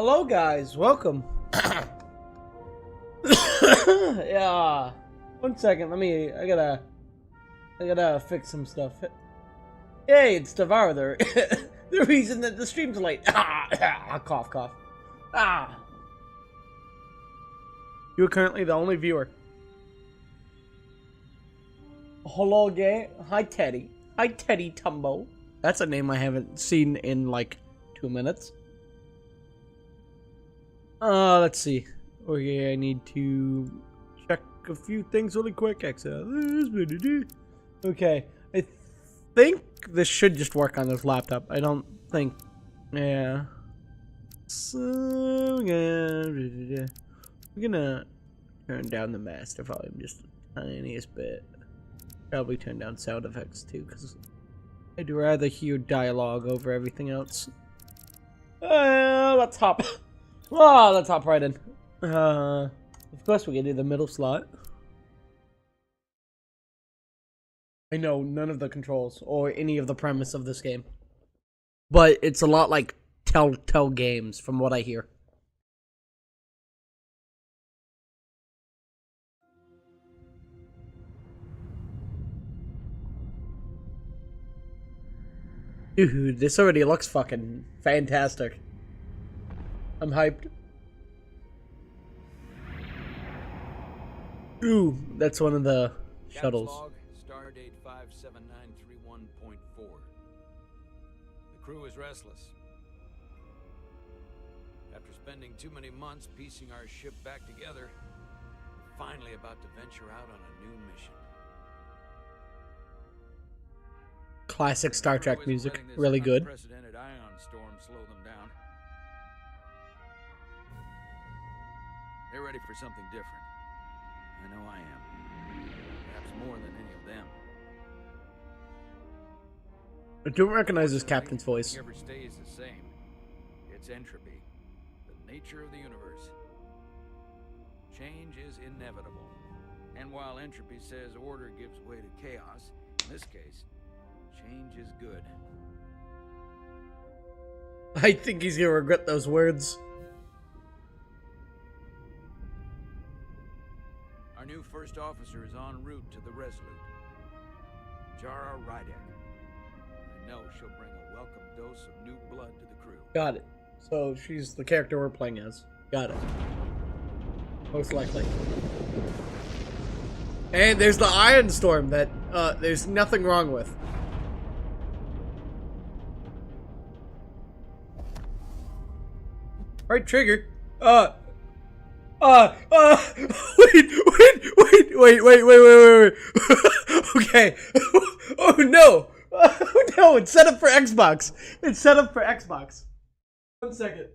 Hello guys, welcome. Yeah. 1 second, I gotta fix some stuff. Hey, it's Deathadder. The reason that the stream's late. Cough, cough. You're currently the only viewer. Hello, gay. Hi, Teddy. Hi, Teddy Tumbo. That's a name I haven't seen in like 2 minutes. Let's see. Okay, I need to check a few things really quick. Okay, I think this should just work on this laptop. I don't think. Yeah. So we're gonna turn down the master volume just the tiniest bit. Probably turn down sound effects too, because I'd rather hear dialogue over everything else. Let's hop. Oh, let's hop right in. Of course we can do the middle slot. I know none of the controls or any of the premise of this game, but it's a lot like Telltale games from what I hear. Dude, this already looks fucking fantastic. I'm hyped. Ooh, that's one of the shuttles. Log, Stardate 57931.4. The crew is restless. After spending too many months piecing our ship back together, we're finally about to venture out on a new mission. Classic Star Trek music, really good. Unprecedented ion storm slow them down. They're ready for something different. I know I am. Perhaps more than any of them. I don't recognize this captain's voice. Nothing ever stays the same. It's entropy, the nature of the universe. Change is inevitable. And while entropy says order gives way to chaos, in this case, change is good. I think he's gonna regret those words. Our new first officer is en route to the Resolute. Jara Ryden. I know she'll bring a welcome dose of new blood to the crew. Got it. So she's the character we're playing as. Got it. Most likely. And there's the Iron Storm that there's nothing wrong with. Right trigger. Wait. Okay. Oh no. Oh no, it's set up for Xbox. It's set up for Xbox. 1 second.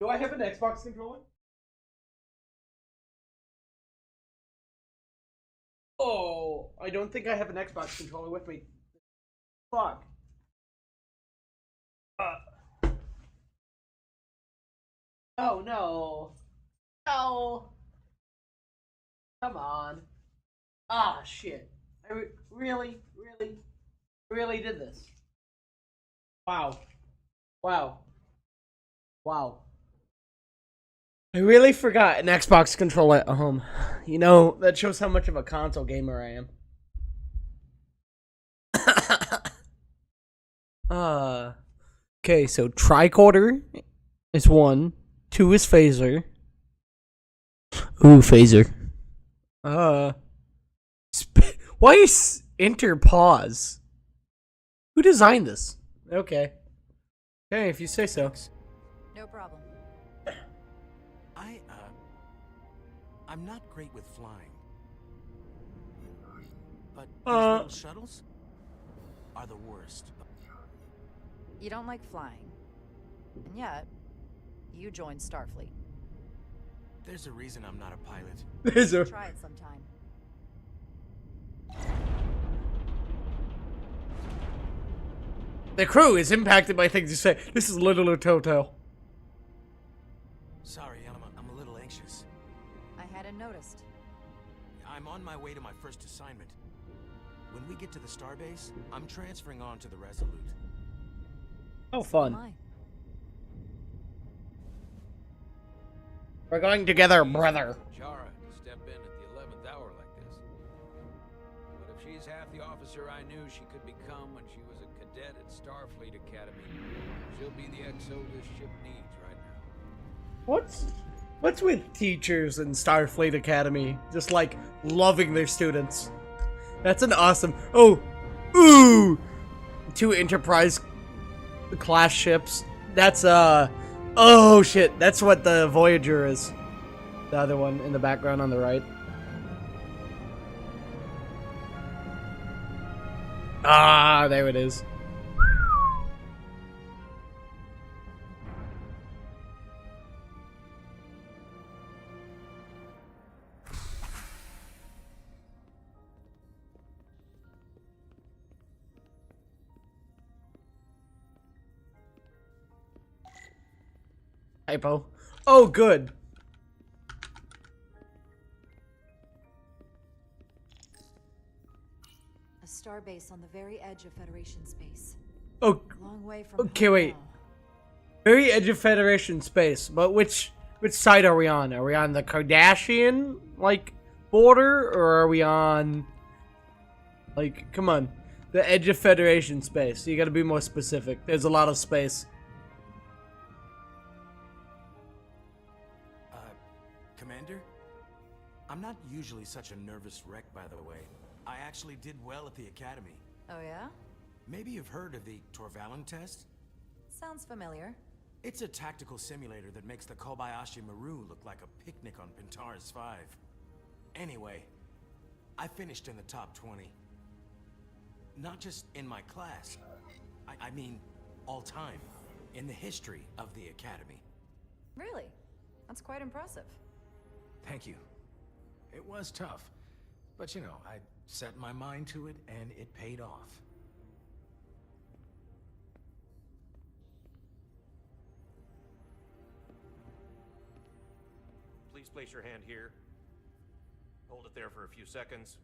Do I have an Xbox controller? Oh, I don't think I have an Xbox controller with me. Fuck. Oh no. No. Come on. Ah, shit. I really did this. Wow. I really forgot an Xbox controller at home. You know, that shows how much of a console gamer I am. Okay, so tricorder is 1. 2 is phaser. Ooh, phaser. Why is enter pause? Who designed this? Okay. Okay, if you say so. No problem. I'm not great with flying. But these little shuttles are the worst. You don't like flying. And yet, you joined Starfleet. There's a reason I'm not a pilot. Try it sometime. The crew is impacted by things you say. This is literally Toto. Sorry, I'm a little anxious. I hadn't noticed. I'm on my way to my first assignment. When we get to the starbase, I'm transferring on to the Resolute. Oh, fun. Am I? We're going together, brother. Jara to step in at the 11th hour like this. But if she's half the officer I knew she could become when she was a cadet at Starfleet Academy, she'll be the XO this ship needs right now. What's with teachers in Starfleet Academy just like loving their students? That's an awesome. Oh, ooh, 2 Enterprise class ships. That's oh shit, that's what the Voyager is. The other one in the background on the right. Ah, there it is. Typo. Oh, good. A starbase on the very edge of Federation space. Oh, Long way from okay, home wait. now. Very edge of Federation space, but which side are we on? Are we on the Kardashian like border, or are we on like, come on, the edge of Federation space? You got to be more specific. There's a lot of space. Commander? I'm not usually such a nervous wreck, by the way. I actually did well at the academy. Oh yeah? Maybe you've heard of the Torvalin test? Sounds familiar. It's a tactical simulator that makes the Kobayashi Maru look like a picnic on Pintaris 5. Anyway, I finished in the top 20. Not just in my class. I mean, all time. In the history of the academy. Really? That's quite impressive. Thank you. It was tough. But you know, I set my mind to it and it paid off. Please place your hand here. Hold it there for a few seconds.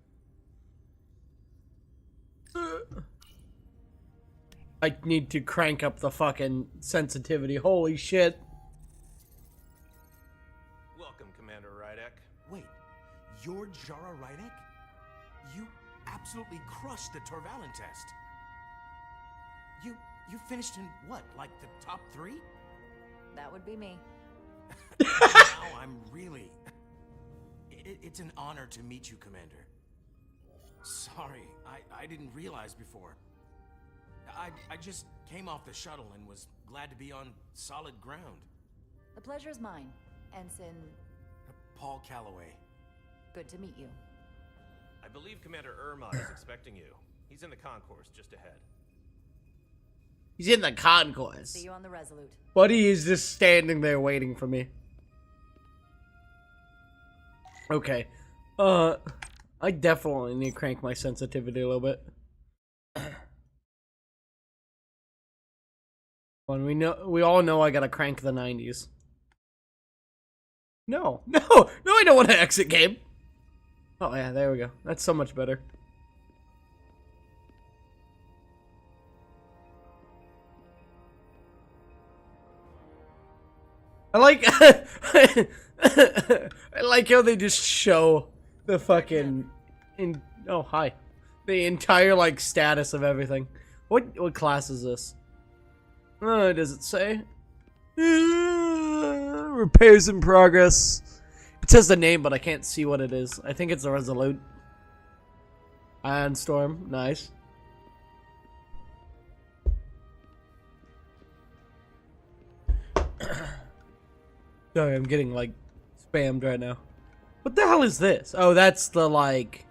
I need to crank up the fucking sensitivity. Holy shit. Welcome, Commander Rydek. Wait, you're Jara Rydek? You absolutely crushed the Torvalin test. You finished in what, like the top 3? That would be me. Now I'm really... It's an honor to meet you, Commander. Sorry, I didn't realize before. I just came off the shuttle and was glad to be on solid ground. The pleasure is mine, Ensign. Paul Calloway. Good to meet you. I believe Commander Ermont is expecting you. He's in the concourse just ahead. He's in the concourse. See you on the Resolute. Buddy is just standing there waiting for me. Okay. I definitely need to crank my sensitivity a little bit. We all know I gotta crank the 90s. No, I don't want to exit game. Oh yeah, there we go. That's so much better. I like I like how they just show the fucking oh hi. The entire like status of everything. What class is this? Does it say? Repairs in progress. It says the name, but I can't see what it is. I think it's a Resolute. Ion Storm, nice. Sorry, I'm getting like spammed right now. What the hell is this? Oh, that's the like,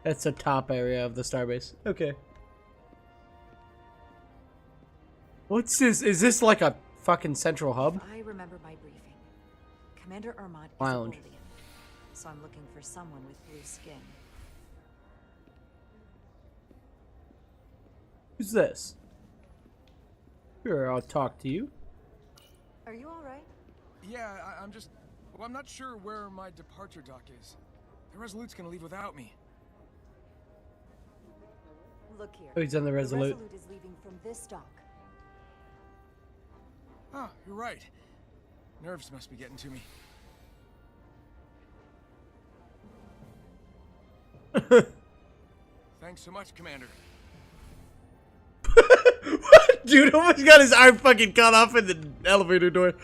that's the top area of the starbase. Okay. What's this? Is this like a fucking central hub? I remember my briefing. Commander Ermont is Lounge. a Bolian, so I'm looking for someone with blue skin. Who's this? Sure, I'll talk to you. Are you all right? Yeah, I'm just... Well, I'm not sure where my departure dock is. The Resolute's gonna leave without me. Look here. Oh, he's on the Resolute. The Resolute is leaving from this dock. Oh, you're right. Nerves must be getting to me. Thanks so much, Commander. Dude almost got his arm fucking cut off in the elevator door.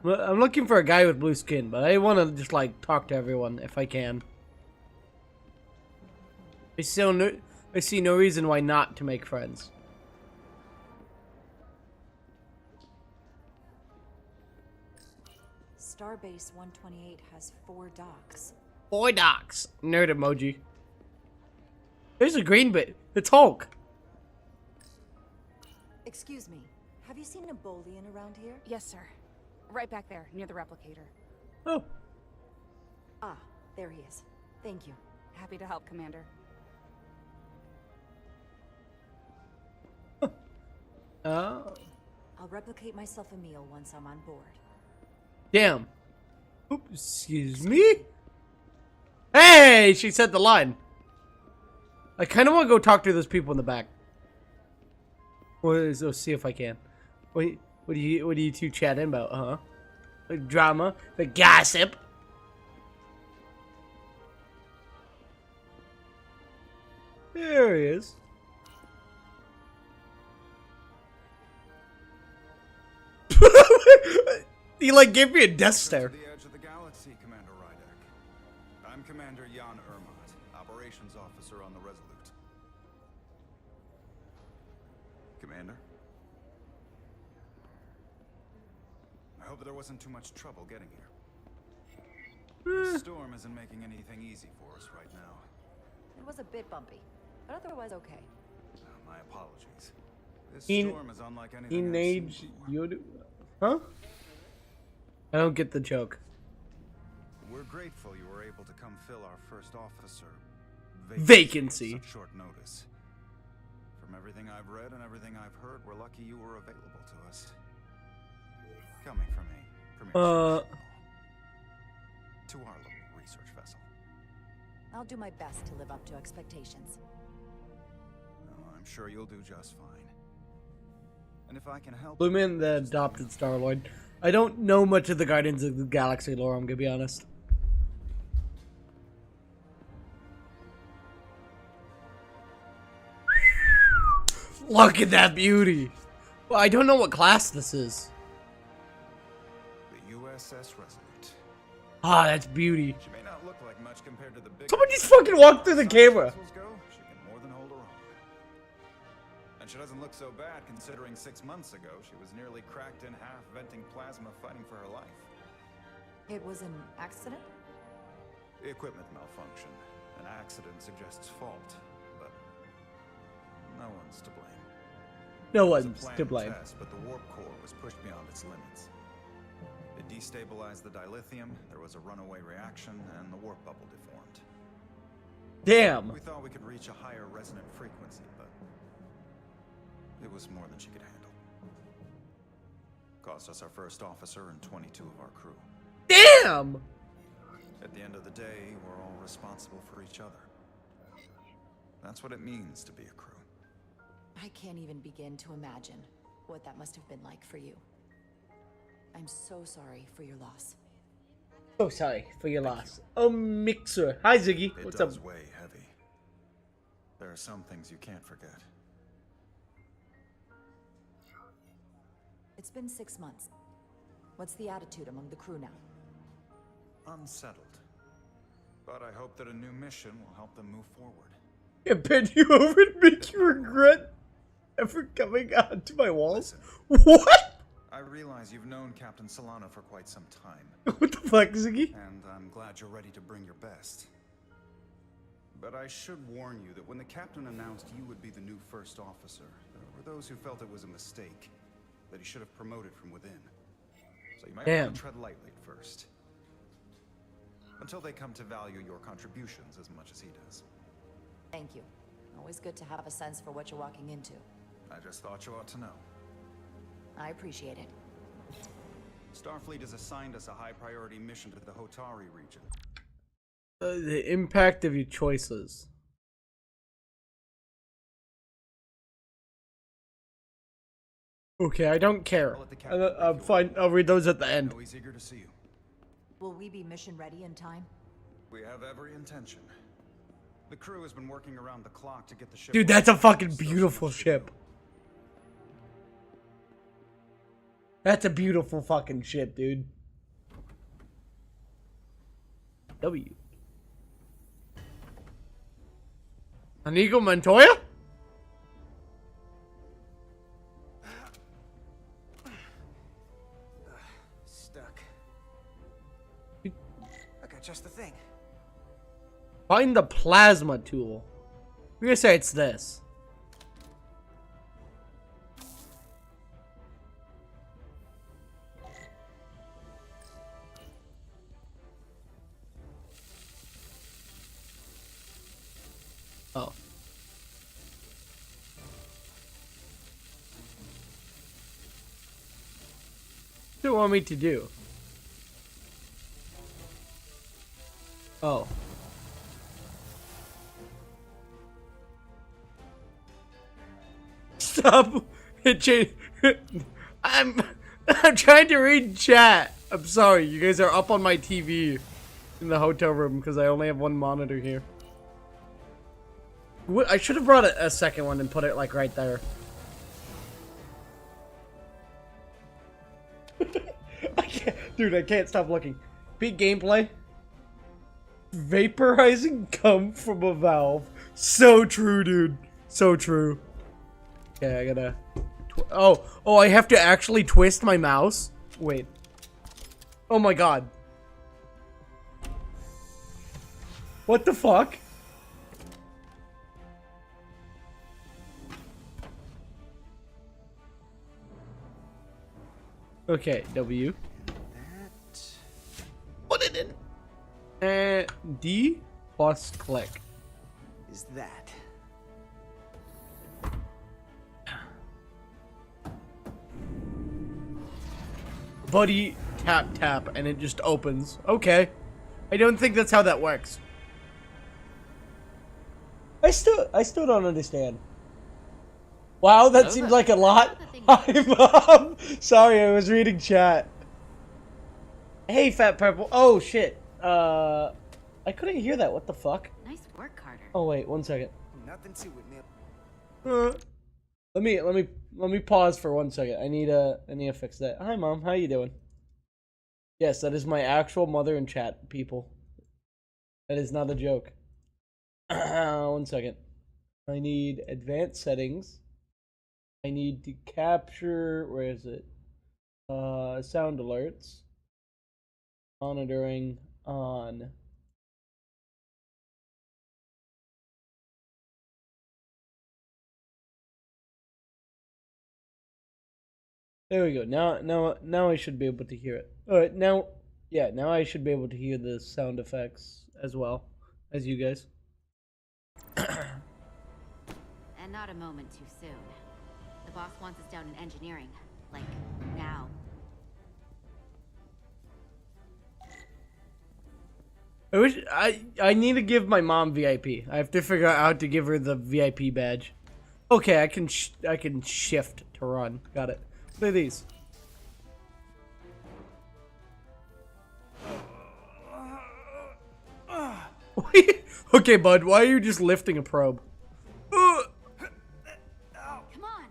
Well, I'm looking for a guy with blue skin, but I want to just like talk to everyone if I can. I see no reason why not to make friends. Starbase 128 has 4 docks. 4 docks. Nerd emoji. There's a green bit. It's Hulk. Excuse me, have you seen a Bolian around here? Yes, sir. Right back there, near the replicator. Oh. Ah, there he is. Thank you. Happy to help, Commander. Oh. I'll replicate myself a meal once I'm on board. Damn. Oops, excuse me? Hey, she said the line. I kind of want to go talk to those people in the back. Let's see if I can. What are you two chatting about, huh? The drama, the gossip. There he is. He like gave me a death stare. To the edge of the galaxy, Commander Rydeck. I'm Commander Jan Ermont, Operations Officer on the Resolute. Commander? I hope that there wasn't too much trouble getting here. The storm isn't making anything easy for us right now. It was a bit bumpy, but otherwise okay. My apologies. This He- storm is unlike anything I've Teenage seen before. Yoda. Huh? I don't get the joke. We're grateful you were able to come fill our first officer Vacancy. at such short notice. From everything I've read and everything I've heard, we're lucky you were available to us. Coming from a premier to our little research vessel. I'll do my best to live up to expectations. Oh, I'm sure you'll do just fine. And if I can help, Blue Man, the adopted Star-Lord. I don't know much of the Guardians of the Galaxy lore, I'm gonna be honest. Look at that beauty! Well, I don't know what class this is. the USS Resolute. Ah, that's beauty. She may not look like much compared to the big. Someone just fucking walked through the camera. Vessels go, she can more than hold her own. And she doesn't look so bad considering 6 months ago she was nearly cracked in half, venting plasma, fighting for her life. It was an accident? The equipment malfunction. An accident suggests fault, but no one's to blame. No It was a one's planned to blame. Test, but the warp core was pushed beyond its limits. It destabilized the dilithium, there was a runaway reaction, and the warp bubble deformed. Damn. We thought we could reach a higher resonant frequency, but it was more than she could handle. Cost us our first officer and 22 of our crew. Damn! At the end of the day, we're all responsible for each other. That's what it means to be a crew. I can't even begin to imagine what that must have been like for you. I'm so sorry for your loss. So sorry for your loss. Oh, Mixer. Hi, Ziggy. It What's does up? weigh heavy. There are some things you can't forget. It's been 6 months. What's the attitude among the crew now? Unsettled. But I hope that a new mission will help them move forward. I bend you over and make you regret ever coming onto my walls? What? I realize you've known Captain Solano for quite some time, What the fuck, Ziggy? and I'm glad you're ready to bring your best. But I should warn you that when the captain announced you would be the new first officer, there were those who felt it was a mistake, that he should have promoted from within. So you might Damn. want to tread lightly at first. Until they come to value your contributions as much as he does. Thank you. Always good to have a sense for what you're walking into. I just thought you ought to know. I appreciate it. Starfleet has assigned us a high-priority mission to the Hotari region. The impact of your choices. Okay, I don't care. I'll let the captain I'm fine. I'll read those at the I end. know he's eager to see you. Will we be mission ready in time? We have every intention. The crew has been working around the clock to get the ship. Dude, that's a fucking beautiful ship. That's a beautiful fucking ship, dude. W. Inigo Montoya? Stuck. I got just the thing. Find the plasma tool. We're gonna say it's this. Oh. What do you want me to do? Oh. Stop. It changed. I'm trying to read chat. I'm sorry. You guys are up on my TV in the hotel room because I only have one monitor here. I should have brought a second one and put it like right there. Dude, I can't stop looking. Peak gameplay. Vaporizing cum from a valve. So true, dude. So true. Okay, I gotta... Oh, I have to actually twist my mouse? Wait. Oh my god. What the fuck? Okay, W. What it in? D plus click. Is that? Buddy, tap, and it just opens. Okay. I don't think that's how that works. I still don't understand. Wow, that seems like a lot. Hi, Mom. Sorry, I was reading chat. Hey, Fat Purple. Oh, shit. I couldn't hear that. What the fuck? Nice work, Carter. Oh, wait, 1 second. Nothing to it, Let me pause for 1 second. I need to fix that. Hi, Mom. How you doing? Yes, that is my actual mother in chat, people. That is not a joke. 1 second. I need advanced settings. I need to capture, where is it? Sound alerts. Monitoring on. There we go. Now I should be able to hear it. Alright, now I should be able to hear the sound effects as well as you guys. And not a moment too soon. The boss wants us down in engineering. Like, now. I need to give my mom VIP. I have to figure out how to give her the VIP badge. Okay, I can shift to run. Got it. What are these? Okay, bud, why are you just lifting a probe? Come on.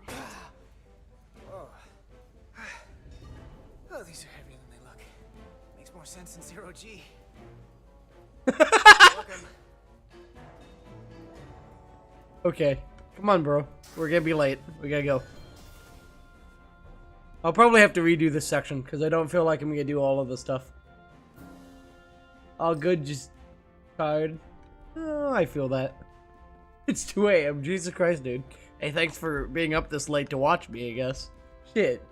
Oh, these are heavier than they look. Makes more sense than 0G. Okay, come on, bro. We're gonna be late. We gotta go. I'll probably have to redo this section because I don't feel like I'm gonna do all of the stuff. All good, just tired. Oh, I feel that. It's 2 a.m. Jesus Christ, dude. Hey, thanks for being up this late to watch me, I guess. Shit.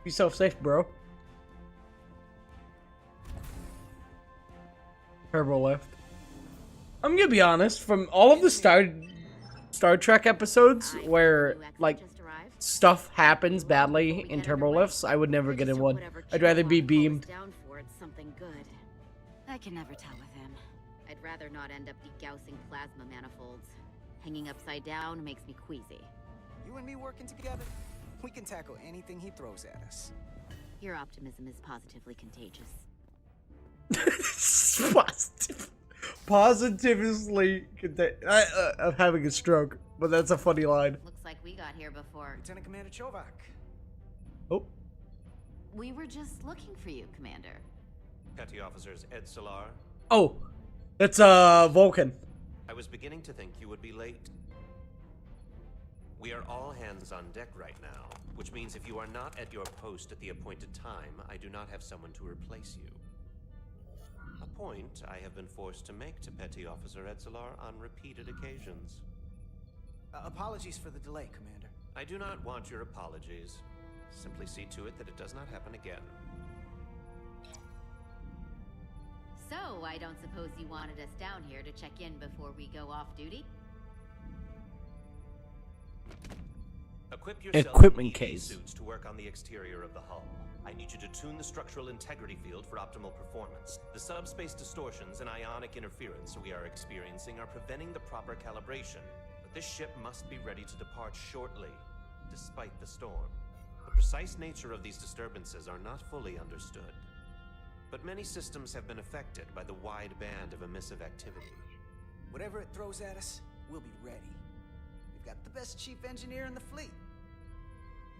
Be safe, bro. Turbo left. I'm gonna be honest, from all of the Star Trek episodes where, like, stuff happens badly in turbo lifts, I would never get in one. I'd rather be beamed. I can never tell with him. I'd rather not end up degaussing plasma manifolds. Hanging upside down makes me queasy. You and me working together, we can tackle anything he throws at us. Your optimism is positively contagious. Positive. positively I'm having a stroke, but that's a funny line. Looks like we got here before. Lieutenant Commander Chovak. Oh. We were just looking for you, Commander. Petty Officers Ed Solar. Oh, it's Vulcan. I was beginning to think you would be late. We are all hands on deck right now, which means if you are not at your post at the appointed time, I do not have someone to replace you. A point I have been forced to make to Petty Officer Edsolar on repeated occasions. Apologies for the delay, Commander. I do not want your apologies. Simply see to it that it does not happen again. So, I don't suppose you wanted us down here to check in before we go off duty? Equip yourself Equipment with case. suits to work on the exterior of the hull. I need you to tune the structural integrity field for optimal performance. The subspace distortions and ionic interference we are experiencing are preventing the proper calibration. But this ship must be ready to depart shortly, despite the storm. The precise nature of these disturbances are not fully understood. But many systems have been affected by the wide band of emissive activity. Whatever it throws at us, we'll be ready. We've got the best chief engineer in the fleet.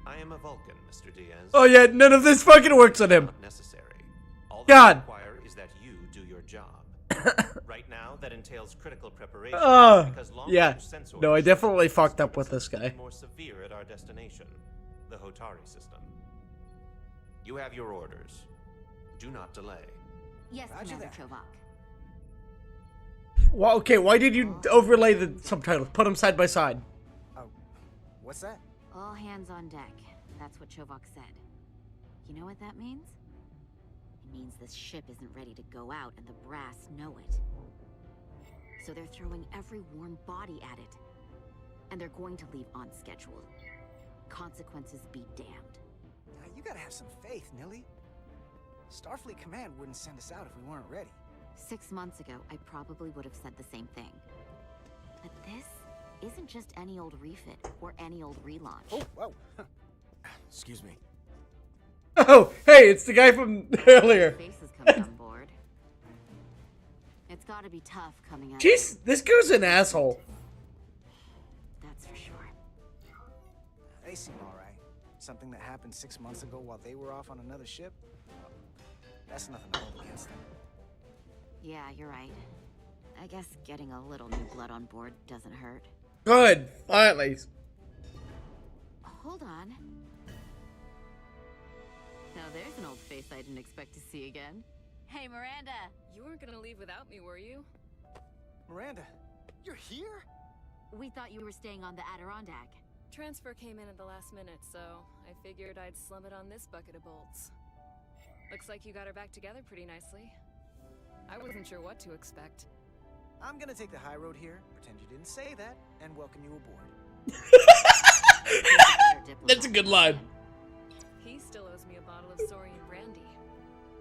I am a Vulcan, Mr. Diaz. Oh yeah, none of this fucking works on him. Not necessary. All God. that I require is that you do your job. Right now, that entails critical preparation. Because Yeah. sensors No, I definitely fucked up with this guy. more severe at our destination, the Hotari system. You have your orders. Do not delay. Yes, Roger Commander that. Chovak. Well, okay, why did you overlay the subtitles? Put them side by side. Oh, what's that? All hands on deck. That's what Chovak said. You know what that means? It means this ship isn't ready to go out and the brass know it. So they're throwing every warm body at it. And they're going to leave on schedule. Consequences be damned. Now, you gotta have some faith, Nilly. Starfleet Command wouldn't send us out if we weren't ready. 6 months ago, I probably would have said the same thing. But this isn't just any old refit or any old relaunch. Oh, whoa. Excuse me. Oh, hey, it's the guy from earlier. Faces coming on board. It's gotta be tough coming out. Jeez, this guy's an asshole. That's for sure. They seem alright. Something that happened 6 months ago while they were off on another ship? That's nothing to hold against them. Yeah, you're right. I guess getting a little new blood on board doesn't hurt. Good, finally. Hold on. Now there's an old face I didn't expect to see again. Hey, Miranda! You weren't gonna leave without me, were you? Miranda, you're here? We thought you were staying on the Adirondack. Transfer came in at the last minute, so I figured I'd slum it on this bucket of bolts. Looks like you got her back together pretty nicely. I wasn't sure what to expect. I'm gonna take the high road here, pretend you didn't say that, and welcome you aboard. That's a good line. He still owes me a bottle of Saurian brandy.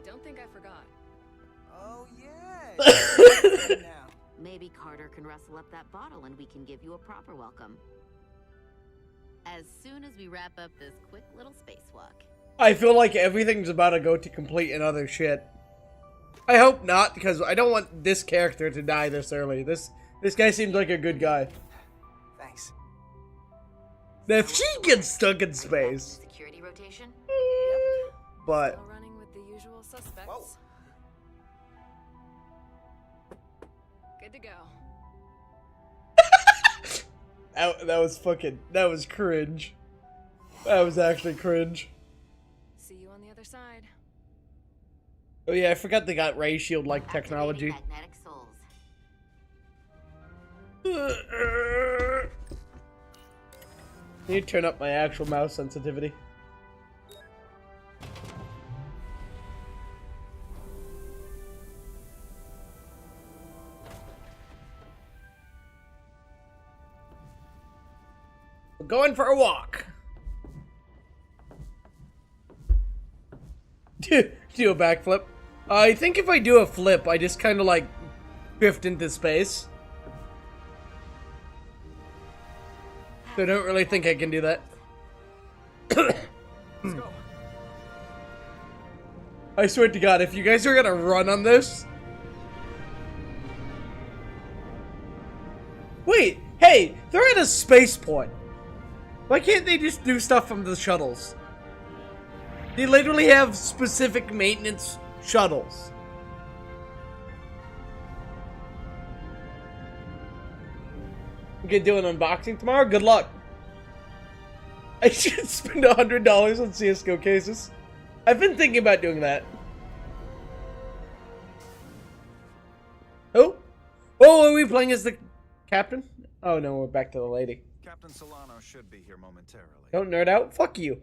Don't think I forgot. Oh yeah! Now. Maybe Carter can rustle up that bottle and we can give you a proper welcome. As soon as we wrap up this quick little spacewalk. I feel like everything's about to go to complete and other shit. I hope not, because I don't want this character to die this early. This guy seems like a good guy. Thanks. Now, if she gets stuck in space, Security rotation? but Still running with the usual suspects. Whoa. Good to go. that was cringe. That was actually cringe. See you on the other side. Oh yeah, I forgot they got ray shield like technology. Magnetic souls. Need to turn up my actual mouse sensitivity. We're going for a walk. Do a backflip. I think if I do a flip, I just kind of like drift into space. So I don't really think I can do that. Let's go. I swear to God, if you guys are gonna run on this, Wait, hey, they're at a spaceport. Why can't they just do stuff from the shuttles? They literally have specific maintenance shuttles. We can do an unboxing tomorrow? Good luck. I should spend $100 on CSGO cases. I've been thinking about doing that. Oh? Oh, are we playing as the captain? Oh no, we're back to the lady. Captain Solano should be here momentarily. Don't nerd out. Fuck you.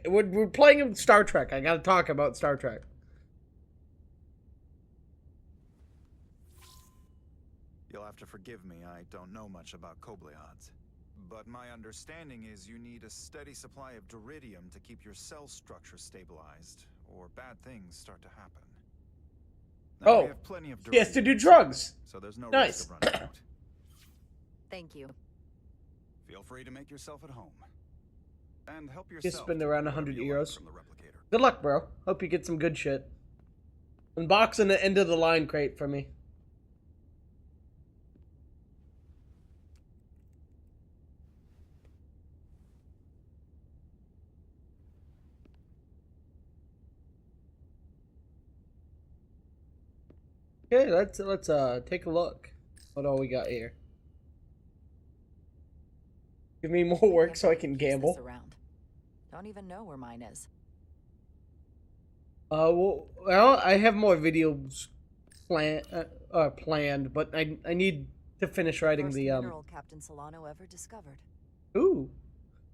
We're playing Star Trek. I gotta talk about Star Trek. You'll have to forgive me, I don't know much about Kobleods. But my understanding is you need a steady supply of duridium to keep your cell structure stabilized, or bad things start to happen. Now, we have plenty of he has to do duridium, drugs. so there's no Nice. risk of running out. Thank you. Feel free to make yourself at home. And help You yourself. spend around 100 to whatever you like euros. from the replicator. Good luck, bro. Hope you get some good shit. Unboxing the end of the line crate for me. Okay, let's take a look. What all we got here? Give me more work so I can gamble. Around. Don't even know where mine is. Well, I have more videos planned, but I need to finish writing First the mineral Captain Solano ever discovered. Ooh,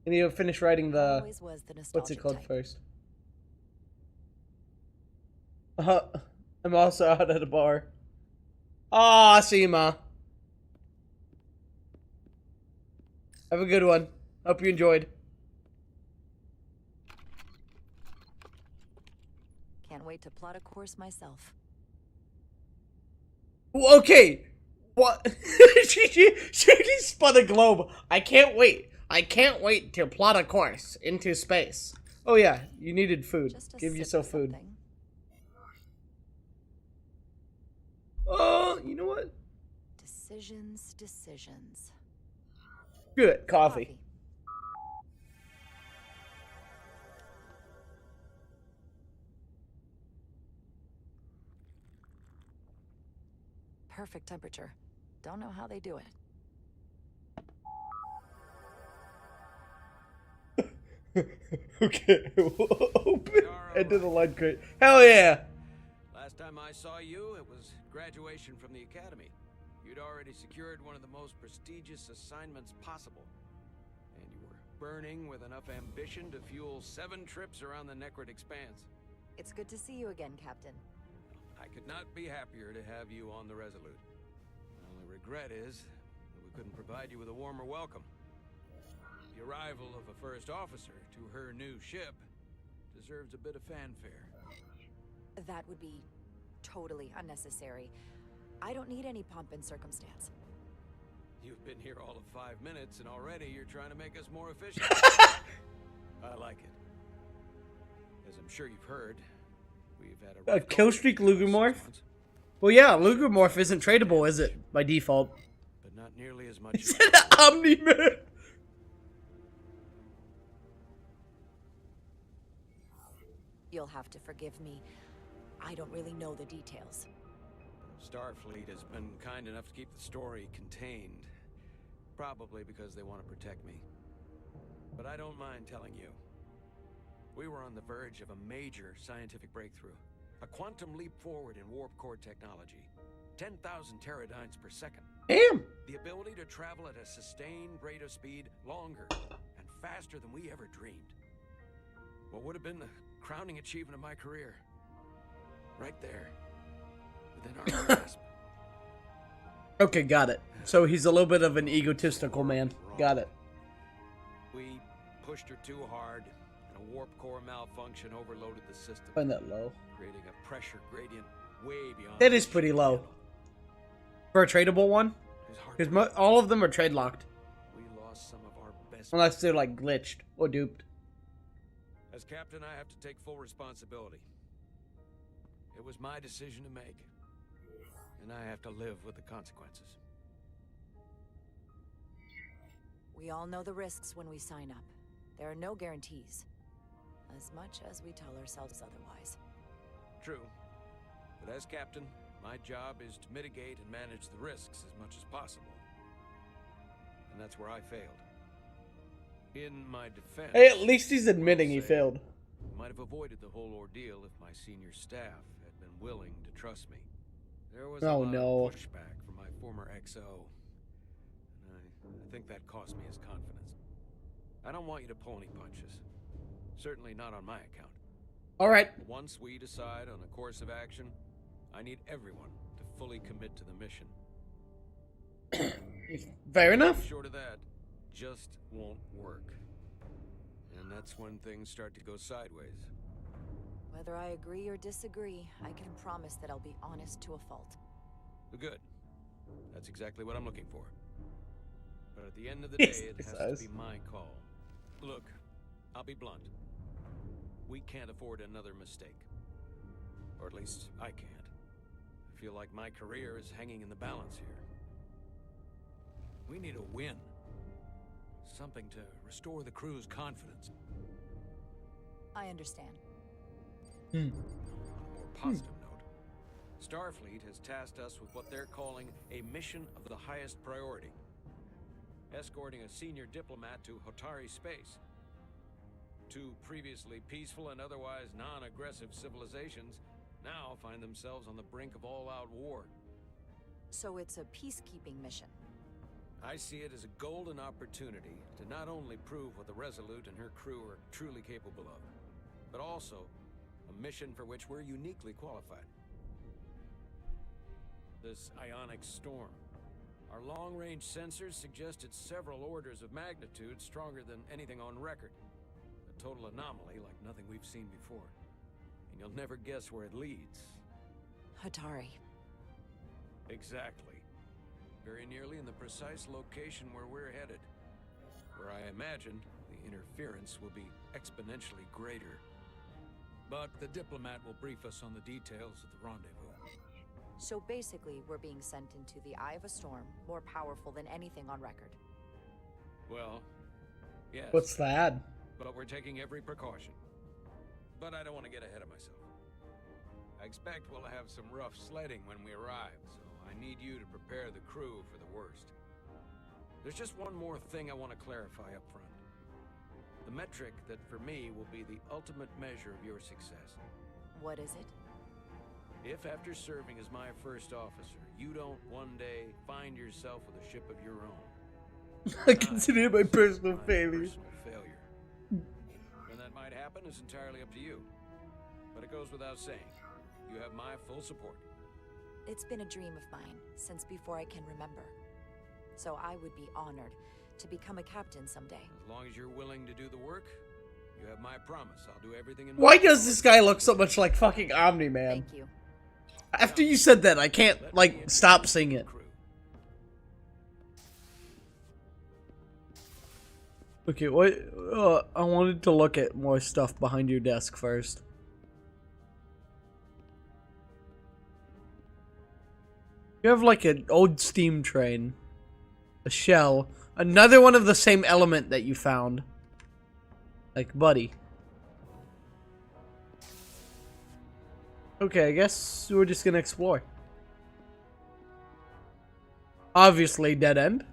I need to finish writing the Always was the what's it nostalgic called type. first. I'm also out at a bar. Ah, see ma. Have a good one. Hope you enjoyed. Can't wait to plot a course myself. Okay. What? she spun a globe. I can't wait. I can't wait to plot a course into space. Oh yeah, you needed food. Just a Give sip yourself of food. something. Oh, you know what? Decisions. Good. Coffee. Perfect temperature. Don't know how they do it. Okay. Open. Enter the line crate. Hell yeah. Last time I saw you, it was graduation from the academy. You'd already secured one of the most prestigious assignments possible. And you were burning with enough ambition to fuel 7 trips around the Necrid Expanse. It's good to see you again, Captain. I could not be happier to have you on the Resolute. My only regret is that we couldn't provide you with a warmer welcome. The arrival of a first officer to her new ship deserves a bit of fanfare. That would be totally unnecessary. I don't need any pomp and circumstance. You've been here all of 5 minutes, and already you're trying to make us more efficient. I like it. As I'm sure you've heard, we've had a Killstreak Lugermorph? Well, yeah, Lugermorph isn't tradable, is it? By default. But not nearly as much. Is it an Omni-Man? You'll have to forgive me. I don't really know the details. Starfleet has been kind enough to keep the story contained. Probably because they want to protect me. But I don't mind telling you. We were on the verge of a major scientific breakthrough. A quantum leap forward in warp core technology. 10,000 teradynes per second. Damn! The ability to travel at a sustained rate of speed longer and faster than we ever dreamed. What would have been the crowning achievement of my career? Right there. Within our grasp. Okay, got it. So he's a little bit of an egotistical man. Got it. We pushed her too hard, and a warp core malfunction overloaded the system. Find that low. Creating a pressure gradient way beyond. That is pretty low. For a tradable one? Because all of them are trade locked. We lost some of our best. Unless they're like glitched or duped. As captain, I have to take full responsibility. It was my decision to make. And I have to live with the consequences. We all know the risks when we sign up. There are no guarantees. As much as we tell ourselves otherwise. True. But as captain, my job is to mitigate and manage the risks as much as possible. And that's where I failed. In my defense... Hey, at least he's admitting he failed. Might have avoided the whole ordeal if my senior staff had been willing to trust me. There was a lot of pushback from my former XO. And I think that cost me his confidence. I don't want you to pull any punches. Certainly not on my account. Alright. Once we decide on a course of action, I need everyone to fully commit to the mission. Fair enough. Short of that, just won't work. And that's when things start to go sideways. Whether I agree or disagree, I can promise that I'll be honest to a fault. Good. That's exactly what I'm looking for. But at the end of the day, it has to be my call. Look, I'll be blunt. We can't afford another mistake. Or at least I can't. I feel like my career is hanging in the balance here. We need a win. Something to restore the crew's confidence. I understand. On a more positive note, Starfleet has tasked us with what they're calling a mission of the highest priority. Escorting a senior diplomat to Hotari space. Two previously peaceful and otherwise non-aggressive civilizations now find themselves on the brink of all-out war. So it's a peacekeeping mission. I see it as a golden opportunity to not only prove what the Resolute and her crew are truly capable of, but also a mission for which we're uniquely qualified. This ionic storm. Our long-range sensors suggest it's several orders of magnitude stronger than anything on record. A total anomaly like nothing we've seen before. And you'll never guess where it leads. Hotari. Exactly. Very nearly in the precise location where we're headed. Where I imagine the interference will be exponentially greater. But the diplomat will brief us on the details of the rendezvous. So basically, we're being sent into the eye of a storm, more powerful than anything on record. Well, yes. What's that? But we're taking every precaution. But I don't want to get ahead of myself. I expect we'll have some rough sledding when we arrive, so I need you to prepare the crew for the worst. There's just one more thing I want to clarify up front. The metric that for me will be the ultimate measure of your success. What is it? If after serving as my first officer, you don't one day find yourself with a ship of your own. I consider it my personal failure. When that might happen is entirely up to you. But it goes without saying, you have my full support. It's been a dream of mine since before I can remember. So I would be honored to become a captain someday. As long as you're willing to do the work, you have my promise. I'll do everything in my Why does this guy look so much like fucking Omni-Man? Thank you. After you said that, I can't, like, stop singing it. Okay, what? I wanted to look at more stuff behind your desk first. You have, like, an old steam train. A shell. Another one of the same element that you found. Like, buddy. Okay, I guess we're just gonna explore. Obviously, dead end.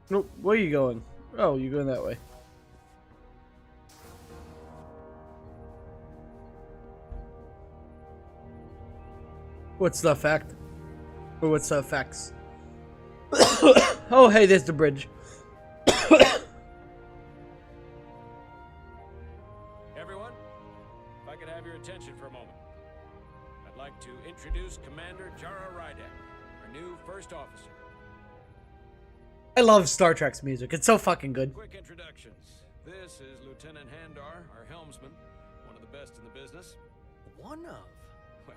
Nope, where are you going? Oh, you're going that way. What's the effect? Or what's the effects? Oh, hey, there's the bridge. Everyone, if I could have your attention for a moment. I'd like to introduce Commander Jara Ryden, our new first officer. I love Star Trek's music. It's so fucking good. Quick introductions. This is Lieutenant Handar, our helmsman, one of the best in the business. One of? Well,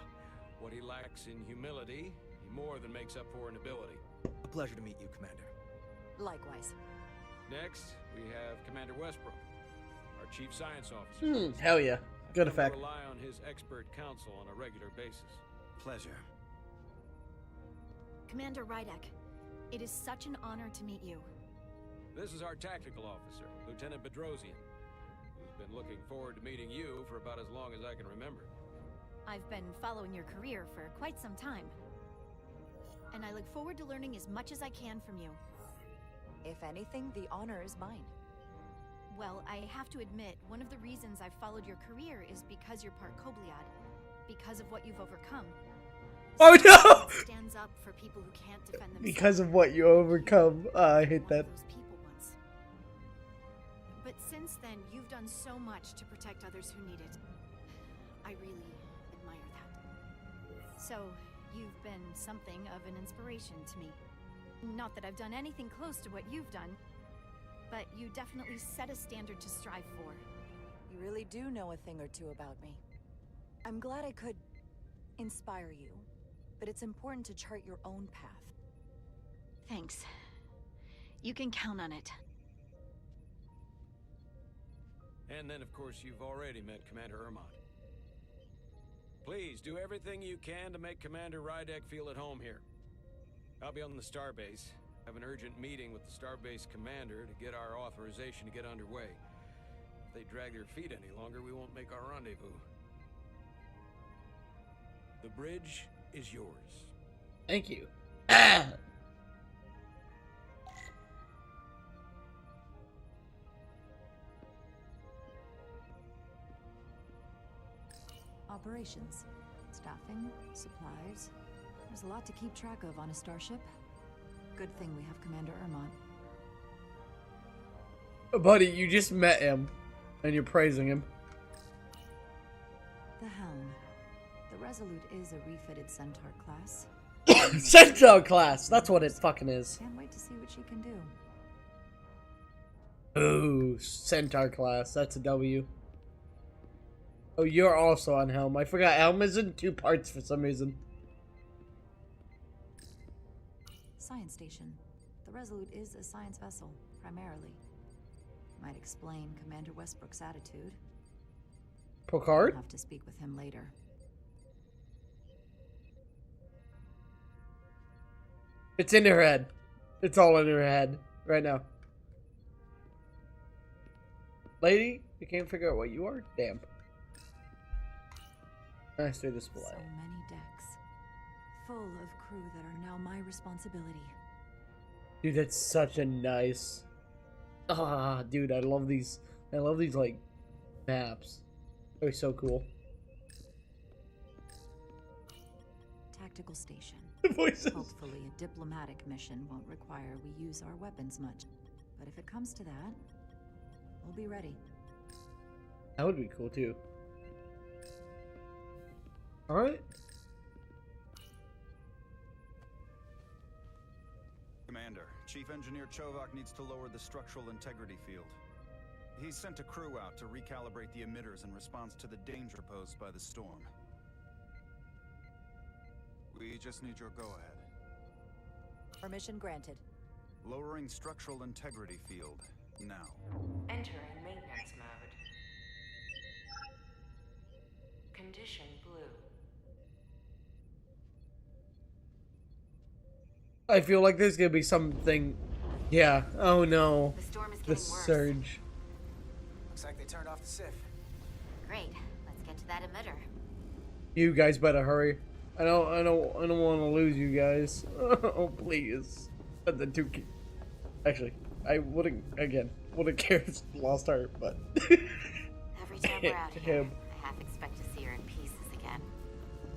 what he lacks in humility, he more than makes up for in ability. A pleasure to meet you, Commander. Likewise. Next, we have Commander Westbrook, our Chief Science Officer. Hell yeah. Good effect. Rely on his expert counsel on a regular basis. Pleasure. Commander Rydek, It is such an honor to meet you. This is our tactical officer, Lieutenant Bedrosian, who's been looking forward to meeting you for about as long as I can remember. I've been following your career for quite some time, and I look forward to learning as much as I can from you. If anything, the honor is mine. Well, I have to admit, one of the reasons I've followed your career is because you're part Kobliad, because of what you've overcome. Oh no! Stands up for people who can't defend themselves. Because of what you overcome. I hate that. But since then, you've done so much to protect others who need it. I really admire that. So, you've been something of an inspiration to me. Not that I've done anything close to what you've done, but you definitely set a standard to strive for. You really do know a thing or two about me. I'm glad I could inspire you, but it's important to chart your own path. Thanks. You can count on it. And then, of course, you've already met Commander Ermont. Please, do everything you can to make Commander Rydek feel at home here. I'll be on the starbase. Have an urgent meeting with the starbase commander to get our authorization to get underway. If they drag their feet any longer, we won't make our rendezvous. The bridge is yours. Thank you. Operations, staffing, supplies. There's a lot to keep track of on a starship. Good thing we have Commander Ermont. Buddy, you just met him, and you're praising him. The helm. The Resolute is a refitted Centaur class. Centaur class! That's what it fucking is. Can't wait to see what she can do. Ooh, Centaur class. That's a W. Oh, you're also on Helm. I forgot Helm is in 2 parts for some reason. Science station. The Resolute is a science vessel, primarily. Might explain Commander Westbrook's attitude. Picard? I'll have to speak with him later. It's in her head. It's all in her head right now. Lady, you can't figure out what you are? Damn. Master display. So many decks. Full of crew that are now my responsibility. Dude, that's such a nice... Ah, dude, I love these, like, maps. They're so cool. Tactical station. The voices. Hopefully a diplomatic mission won't require we use our weapons much. But if it comes to that, we'll be ready. That would be cool, too. Alright. Commander, Chief Engineer Chovak needs to lower the structural integrity field. He's sent a crew out to recalibrate the emitters in response to the danger posed by the storm. We just need your go-ahead. Permission granted. Lowering structural integrity field, now. Entering maintenance mode. Condition blue. I feel like there's gonna be something... Yeah. Oh no. The storm is The getting worse. surge. Looks like they turned off the SIF. Great. Let's get to that emitter. You guys better hurry. I don't want to lose you guys. Oh please. And the 2 Actually, I wouldn't cared if lost her, but Every time we're out here, I half expect to see her in pieces again.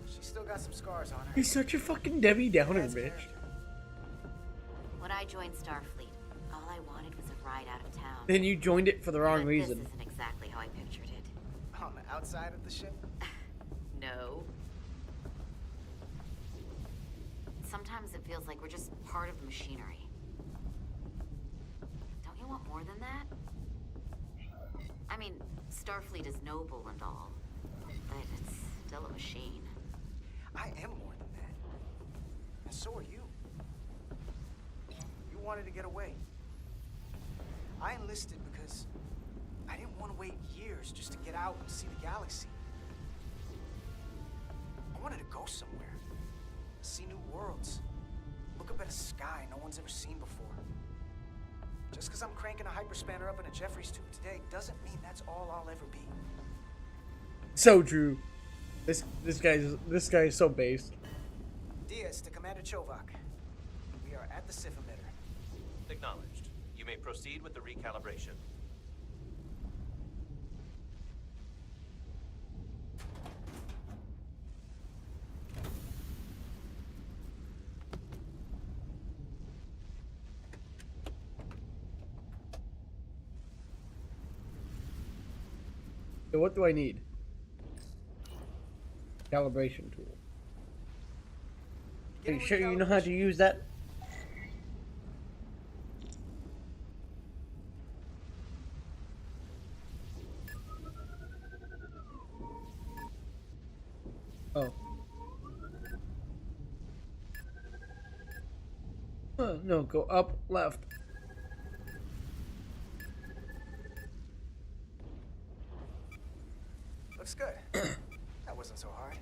She's still got some scars on her. he's such a fucking Debbie Downer, bitch. When I joined Starfleet, all I wanted was a ride out of town. Then you joined it for the wrong But reason. This isn't exactly how I pictured it. On the outside of the ship? No. Sometimes it feels like we're just part of the machinery. Don't you want more than that? I mean, Starfleet is noble and all, but it's still a machine. I am more than that. And so are you. You wanted to get away. I enlisted because I didn't want to wait years just to get out and see the galaxy. I wanted to go somewhere, see new worlds, Look up at a sky no one's ever seen before. Just because I'm cranking a hyperspanner up in a Jeffries tube today doesn't mean that's all I'll ever be. So true. This guy is so based. Diaz to Commander Chovak. We are at the SIF emitter. Acknowledged. You may proceed with the recalibration. So what do I need? Calibration tool. Are you sure you know how to use that? Oh. No, go up, left. Looks good. That wasn't so hard.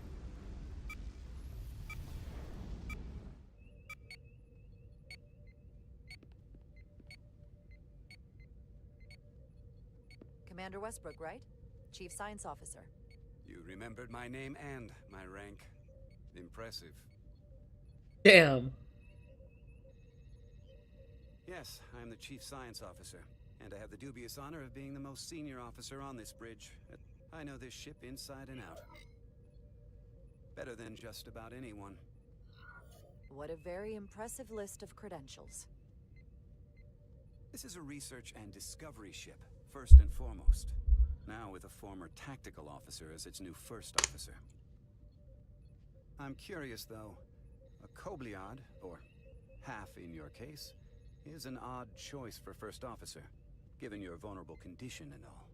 Commander Westbrook, right? Chief Science Officer. You remembered my name and my rank. Impressive. Damn. Yes, I am the Chief Science Officer, and I have the dubious honor of being the most senior officer on this bridge. I know this ship inside and out. Better than just about anyone. What a very impressive list of credentials. This is a research and discovery ship, first and foremost. Now with a former tactical officer as its new first officer. I'm curious though, a Kobliad, or half in your case, is an odd choice for first officer, given your vulnerable condition and all.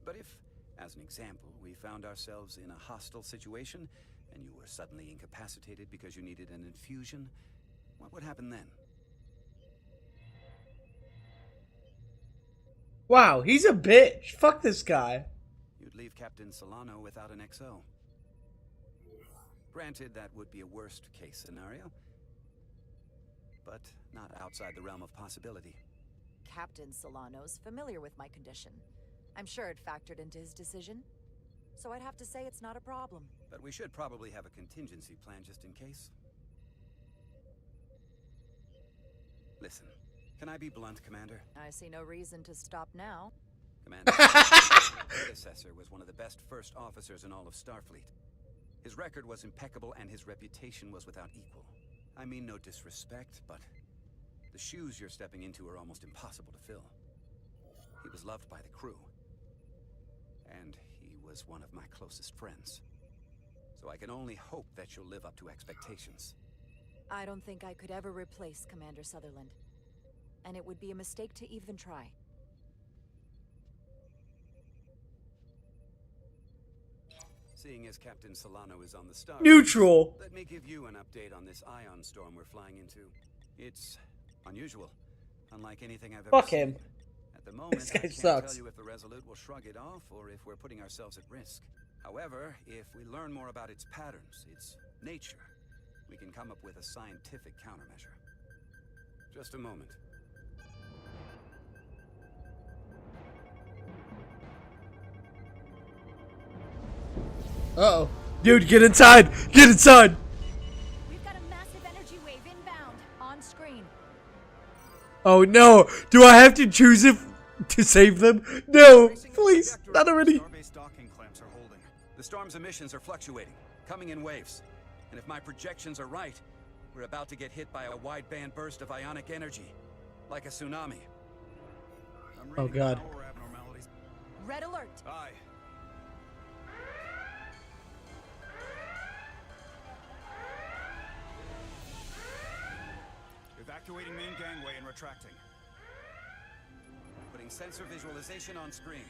But if, as an example, we found ourselves in a hostile situation, and you were suddenly incapacitated because you needed an infusion, what would happen then? Wow, he's a bitch. Fuck this guy. You'd leave Captain Solano without an XO. Granted, that would be a worst-case scenario, but not outside the realm of possibility. Captain Solano's familiar with my condition. I'm sure it factored into his decision. So I'd have to say it's not a problem. But we should probably have a contingency plan just in case. Listen, can I be blunt, Commander? I see no reason to stop now. Commander, my predecessor was one of the best first officers in all of Starfleet. His record was impeccable and his reputation was without equal. I mean no disrespect, but the shoes you're stepping into are almost impossible to fill. He was loved by the crew. And he was one of my closest friends. So I can only hope that you'll live up to expectations. I don't think I could ever replace Commander Sutherland. And it would be a mistake to even try. Seeing as Captain Solano is on the star, Neutral. let me give you an update on this ion storm we're flying into. It's unusual, unlike anything I've ever Fuck seen. him. At the moment, This guy I can't sucks. tell you if the Resolute will shrug it off or if we're putting ourselves at risk. However, if we learn more about its patterns, its nature, we can come up with a scientific countermeasure. Just a moment. Uh-oh. Dude, get inside! Get inside! We've got a massive energy wave inbound. On screen. Oh no! Do I have to choose it to save them? No! Please! Not already! Starbase docking clamps are holding. The storm's emissions are fluctuating, coming in waves. And if my projections are right, we're about to get hit by a wideband burst of ionic energy. Like a tsunami. Oh god. Red alert! Aye. Evacuating main gangway and retracting. Putting sensor visualization on screen.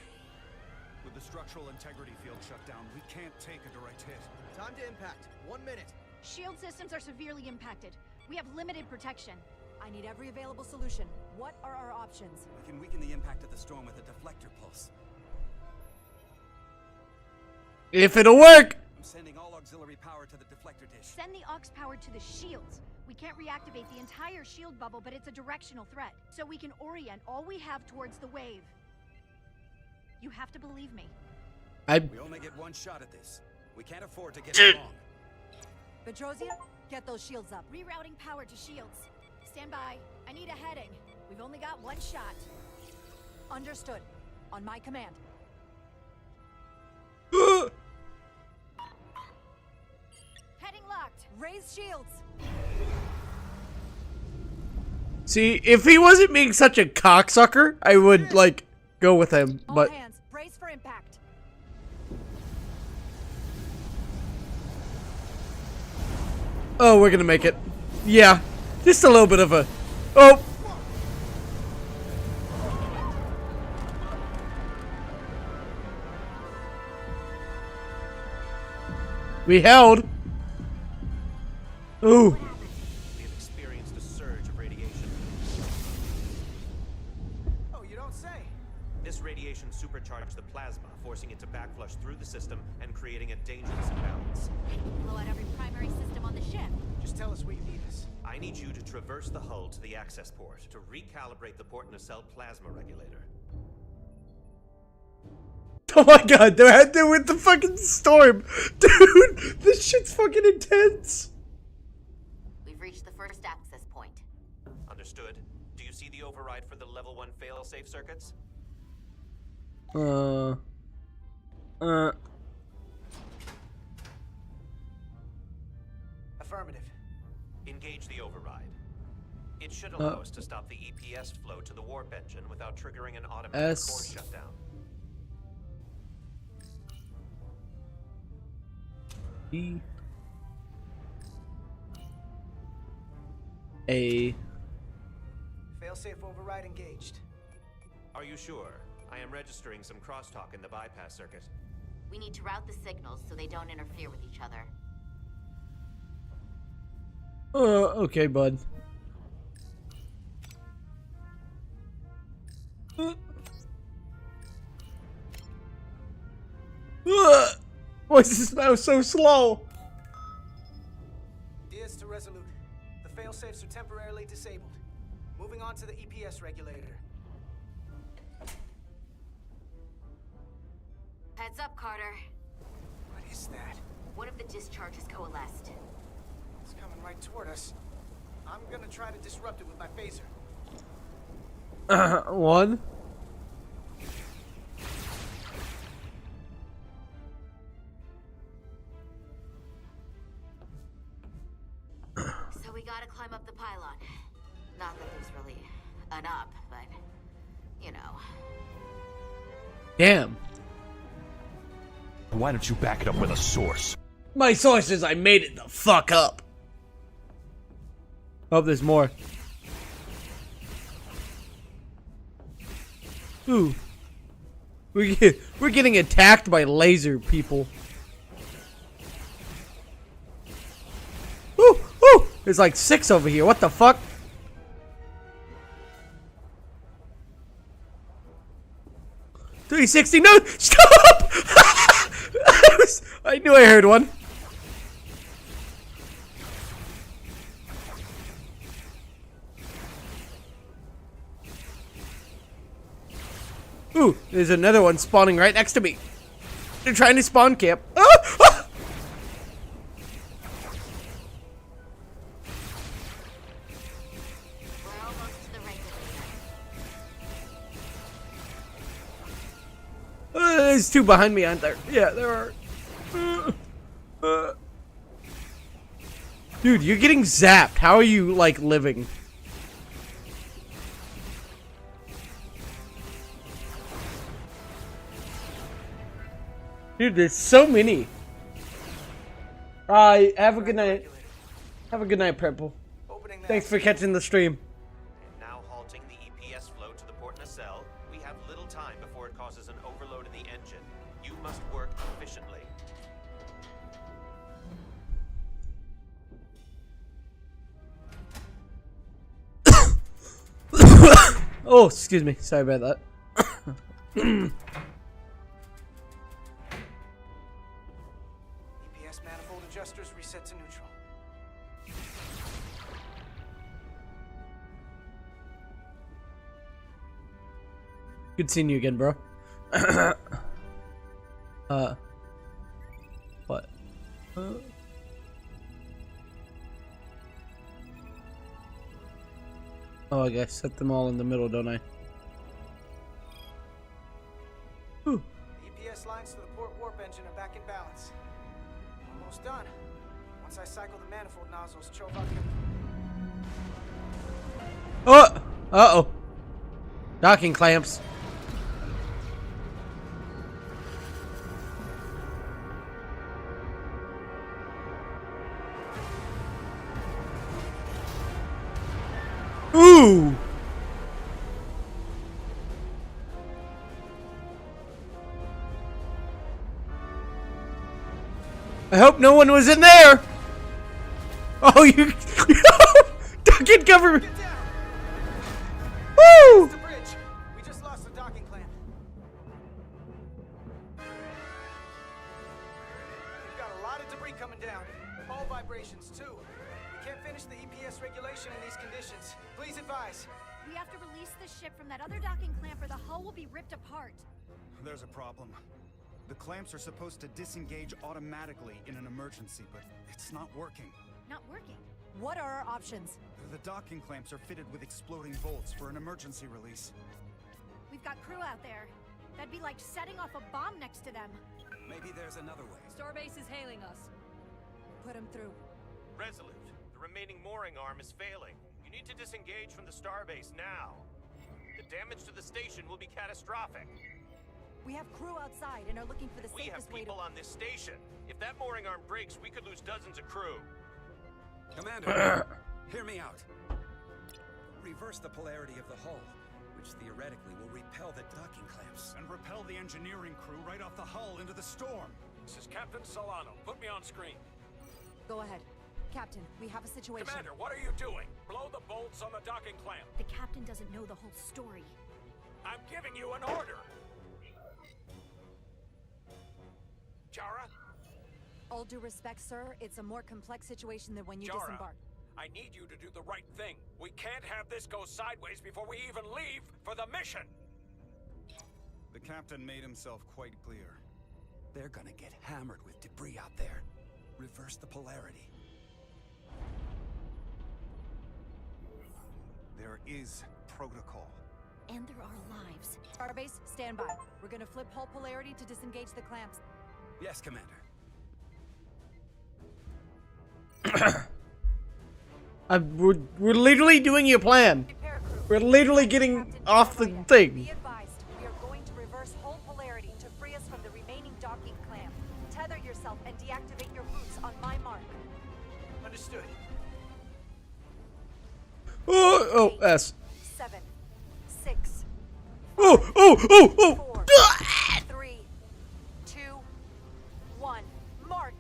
With the structural integrity field shut down, we can't take a direct hit. Time to impact. 1 minute. Shield systems are severely impacted. We have limited protection. I need every available solution. What are our options? We can weaken the impact of the storm with a deflector pulse. If it'll work! I'm sending all auxiliary power to the deflector dish. Send the aux power to the shields. We can't reactivate the entire shield bubble, but it's a directional threat. So we can orient all we have towards the wave. You have to believe me. We only get one shot at this. We can't afford to get it wrong. Petrozia, get those shields up. Rerouting power to shields. Stand by. I need a heading. We've only got one shot. Understood. On my command. Heading locked. Raise shields. See, if he wasn't being such a cocksucker, I would, like, go with him, but... All hands, brace for impact. Oh, we're gonna make it. Yeah, just a little bit of a... Oh! We held. Ooh. We have experienced a surge of radiation. Oh, you don't say. This radiation supercharged the plasma, forcing it to backflush through the system and creating a dangerous imbalance. Blow out every primary system on the ship. Just tell us where you need us. I need you to traverse the hull to the access port to recalibrate the port nacelle plasma regulator. Oh my god, they're out there with the fucking storm. Dude, this shit's fucking intense. We've reached the first access point. Understood. Do you see the override for the level 1 fail-safe circuits? Affirmative. Engage the override. It should allow us to stop the EPS flow to the warp engine without triggering an automatic core shutdown. E A Failsafe override engaged. Are you sure? I am registering some crosstalk in the bypass circuit. We need to route the signals so they don't interfere with each other. okay, bud. Why is this mouse so slow? Diaz to Resolute. The failsafes are temporarily disabled. Moving on to the EPS regulator. Heads up, Carter. What is that? One of the discharges coalesced. It's coming right toward us. I'm gonna try to disrupt it with my phaser. One. So we gotta climb up the pylon. Not that there's really an up, but, you know. Damn. Why don't you back it up with a source? My source is I made it the fuck up. Oh, there's more. Ooh. We're getting attacked by laser people. Ooh, ooh. There's like 6 over here. What the fuck? $360. No, stop! I knew I heard one. Ooh, there's another one spawning right next to me. They're trying to spawn camp. Ah! Ah! We're almost to the regulator. There's 2 behind me, aren't there? Yeah, there are. Dude, you're getting zapped. How are you, like, living? Dude, there's so many. Have a good night. Have a good night, Purple. Thanks for catching the stream. Now halting the EPS flow to the port nacelle. We have little time before it causes an overload in the engine. You must work efficiently. Oh, excuse me. Sorry about that. EPS manifold adjusters reset to neutral. Good seeing you again, bro. What? Oh, I guess set them all in the middle, don't I? Whew. The EPS lines to the port warp engine are back in balance. Almost done. Once I cycle the manifold nozzles, Chovok can... Oh! Uh-oh. Docking clamps. Ooh! I hope no one was in there! Oh, you... Docking cover! Woo! The bridge. We just lost the docking clamp. We've got a lot of debris coming down. All vibrations, too. We can't finish the EPS regulation in these conditions. Please advise. We have to release the ship from that other docking clamp or the hull will be ripped apart. There's a problem. The clamps are supposed to disengage automatically in an emergency, but it's not working. Not working. What are our options? The docking clamps are fitted with exploding bolts for an emergency release. We've got crew out there. That'd be like setting off a bomb next to them. Maybe there's another way. Starbase is hailing us. Put him through. Resolute, the remaining mooring arm is failing. You need to disengage from the starbase now. The damage to the station will be catastrophic. We have crew outside and are looking for the We have safest way to... people on this station. If that mooring arm breaks, we could lose dozens of crew. Commander, hear me out. Reverse the polarity of the hull, which theoretically will repel the docking clamps. And repel the engineering crew right off the hull into the storm. This is Captain Solano. Put me on screen. Go ahead. Captain, we have a situation. Commander, what are you doing? Blow the bolts on the docking clamp. The captain doesn't know the whole story. I'm giving you an order. Jara? All due respect, sir, it's a more complex situation than when you Jara, disembark. I need you to do the right thing. We can't have this go sideways before we even leave for the mission. The captain made himself quite clear. They're gonna get hammered with debris out there. Reverse the polarity. There is protocol. And there are lives. Starbase, stand by. We're gonna flip hull polarity to disengage the clamps. Yes, Commander. We're literally doing your plan. We're literally getting off the thing. Be advised, we are going to reverse hull polarity to free us from the remaining docking clamp. Tether yourself and deactivate your boots on my mark. Understood. Oh, S. 7, 6. Oh. 4, 3, 2, 1. Mark.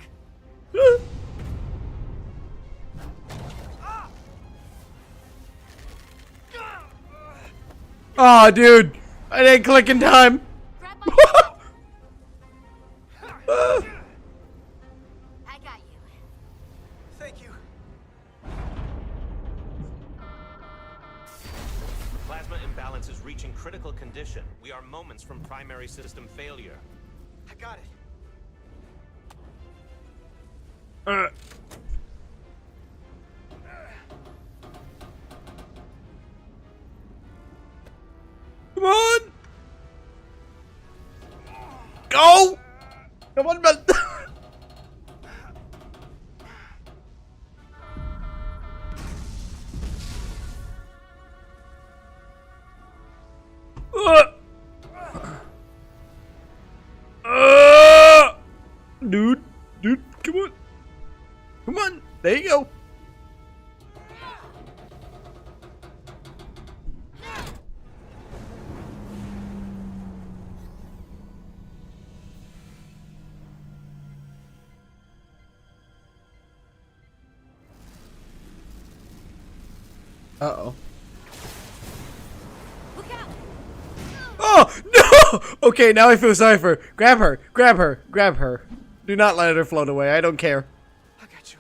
Oh, dude. I didn't click in time. I got you. Thank you. Plasma imbalance is reaching critical condition. We are moments from primary system failure. I got it. Come on. Go. Come on, man. Dude, come on. Come on. There you go. Uh-oh. Look out! Oh, no! Okay, now I feel sorry for her. Grab her. Grab her. Grab her. Do not let her float away. I don't care. I got you.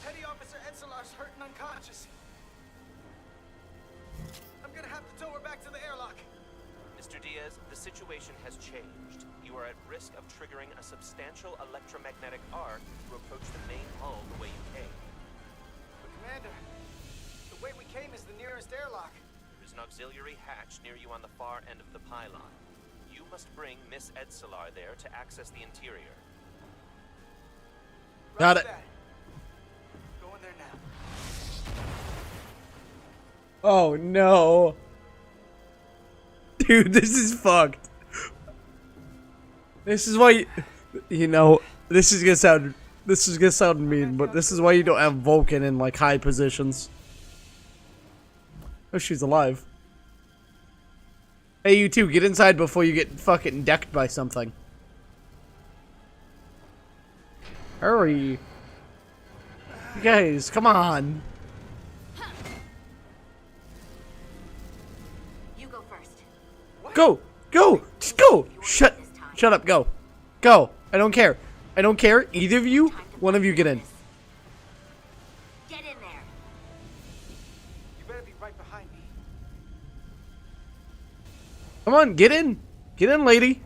Petty Officer Etzelar's hurt and unconscious. I'm gonna have to tow her back to the air situation has changed. You are at risk of triggering a substantial electromagnetic arc to approach the main hull the way you came. But Commander, the way we came is the nearest airlock. There's an auxiliary hatch near you on the far end of the pylon. You must bring Miss Edsolar there to access the interior. Got it. Go in there now. Oh no. Dude, this is fucked. This is why you know, this is gonna sound mean, but this is why you don't have Vulcan in like high positions. Oh, she's alive. Hey, you two, get inside before you get fucking decked by something. Hurry. You guys, come on. You go first. Go! Go! Just go! Shut up, go. Go. I don't care. I don't care. Either of you, one of you get in. Get in there. You better be right behind me. Come on, get in. Get in, lady.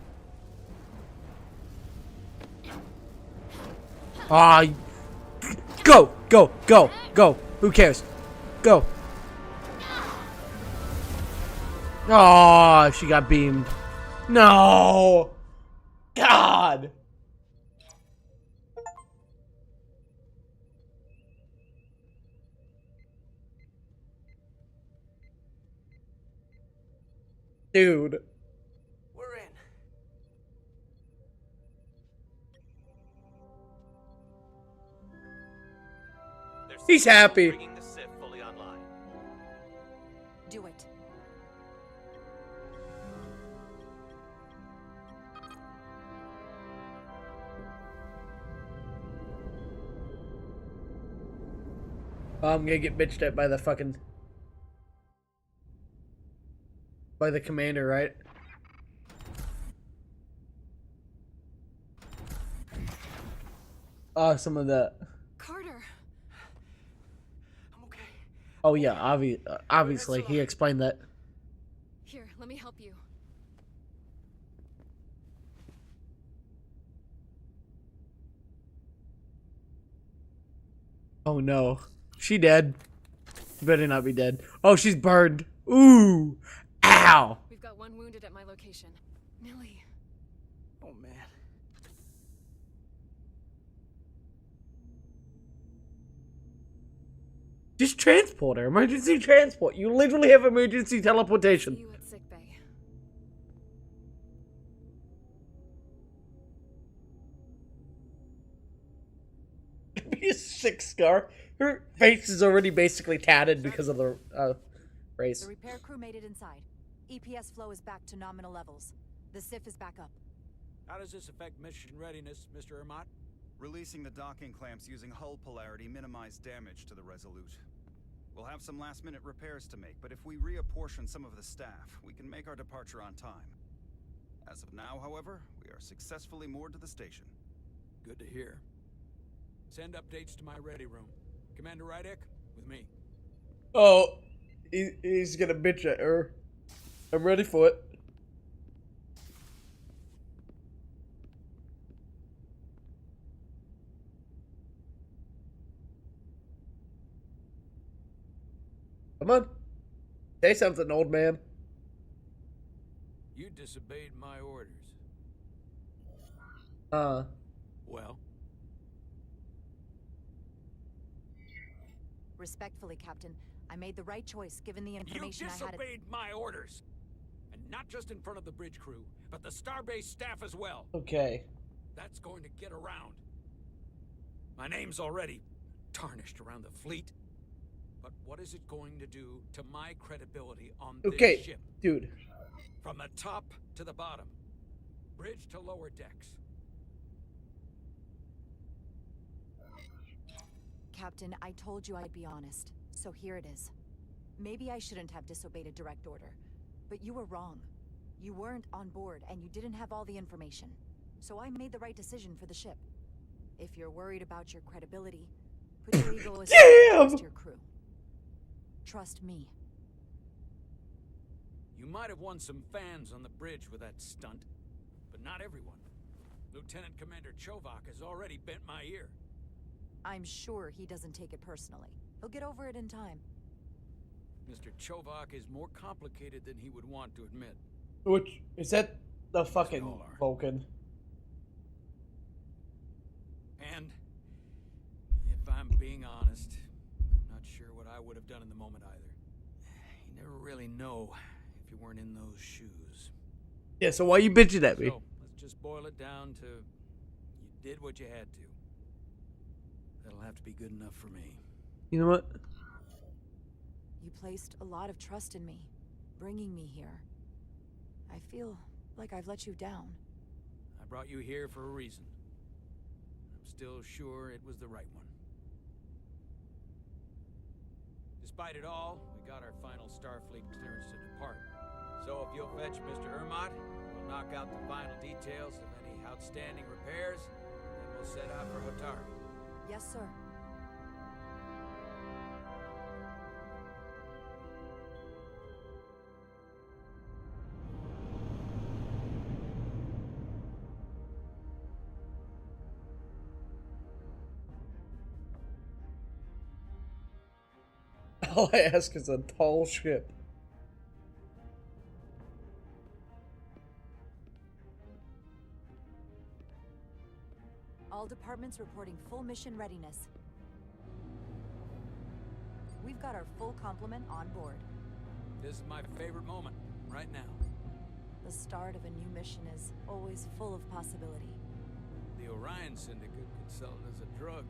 Ah, go, go, go, go. Who cares? Go. Oh, she got beamed. No. God. Dude. We're in. He's happy. Bringing the Sith fully online. Do it. Oh, I'm gonna get bitched at by the fucking... by the commander, right? Some of the... Carter. I'm okay. Oh yeah, obviously, he explained that. Here, let me help you. Oh no. She dead. Better not be dead. Oh, she's burned. Ooh. Ow. We've got one wounded at my location. Millie. Oh man. Just transport her. Emergency transport. You literally have emergency teleportation. See you at sickbay. Be a sick scar. Her face is already basically tatted because of the race. The repair crew made it inside. EPS flow is back to nominal levels. The SIF is back up. How does this affect mission readiness, Mr. Ermot? Releasing the docking clamps using hull polarity minimized damage to the Resolute. We'll have some last-minute repairs to make, but if we reapportion some of the staff, we can make our departure on time. As of now, however, we are successfully moored to the station. Good to hear. Send updates to my ready room. Commander Rydick, with me. Oh, he's gonna bitch at her. I'm ready for it. Come on. Say something, old man. You disobeyed my orders. Well? Respectfully, Captain, I made the right choice given the information I had. You disobeyed my orders! And not just in front of the bridge crew, but the Starbase staff as well. Okay. That's going to get around. My name's already tarnished around the fleet. But what is it going to do to my credibility on this ship? Dude. From the top to the bottom. Bridge to lower decks. Captain, I told you I'd be honest, so here it is. Maybe I shouldn't have disobeyed a direct order, but you were wrong. You weren't on board, and you didn't have all the information. So I made the right decision for the ship. If you're worried about your credibility, put your ego aside and trust your crew. Trust me. You might have won some fans on the bridge with that stunt, but not everyone. Lieutenant Commander Chovak has already bent my ear. I'm sure he doesn't take it personally. He'll get over it in time. Mr. Chovak is more complicated than he would want to admit. Which is that the fucking Vulcan? And if I'm being honest, I'm not sure what I would have done in the moment either. You never really know if you weren't in those shoes. Yeah, so why are you bitching at me? So let's just boil it down to you did what you had to. That'll have to be good enough for me. You know what? You placed a lot of trust in me, bringing me here. I feel like I've let you down. I brought you here for a reason. I'm still sure it was the right one. Despite it all, we got our final Starfleet clearance to depart. So if you'll fetch Mr. Ermot, we'll knock out the final details of any outstanding repairs, and then we'll set out for Hotari. Yes, sir. All I ask is a tall ship. All departments reporting full mission readiness. We've got our full complement on board. This is my favorite moment, right now. The start of a new mission is always full of possibility. The Orion Syndicate could sell it as a drug.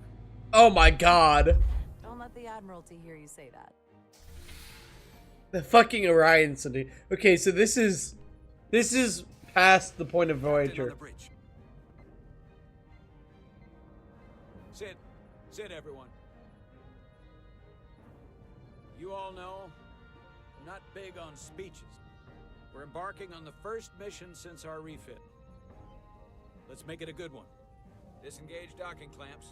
Oh my god. Don't let the Admiralty hear you say that. The fucking Orion Syndicate. Okay, so this is past the point of Voyager. Sit, everyone. You all know, I'm not big on speeches. We're embarking on the first mission since our refit. Let's make it a good one. Disengage docking clamps.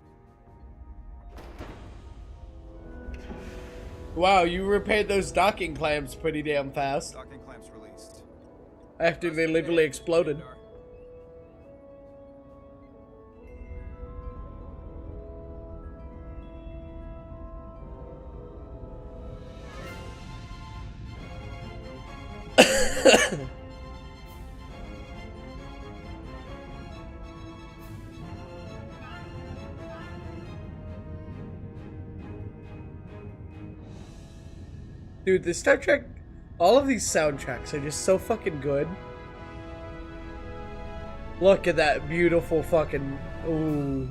Wow, you repaired those docking clamps pretty damn fast. Docking clamps released. After they literally exploded. Dude, the Star Trek, all of these soundtracks are just so fucking good. Look at that beautiful fucking, ooh.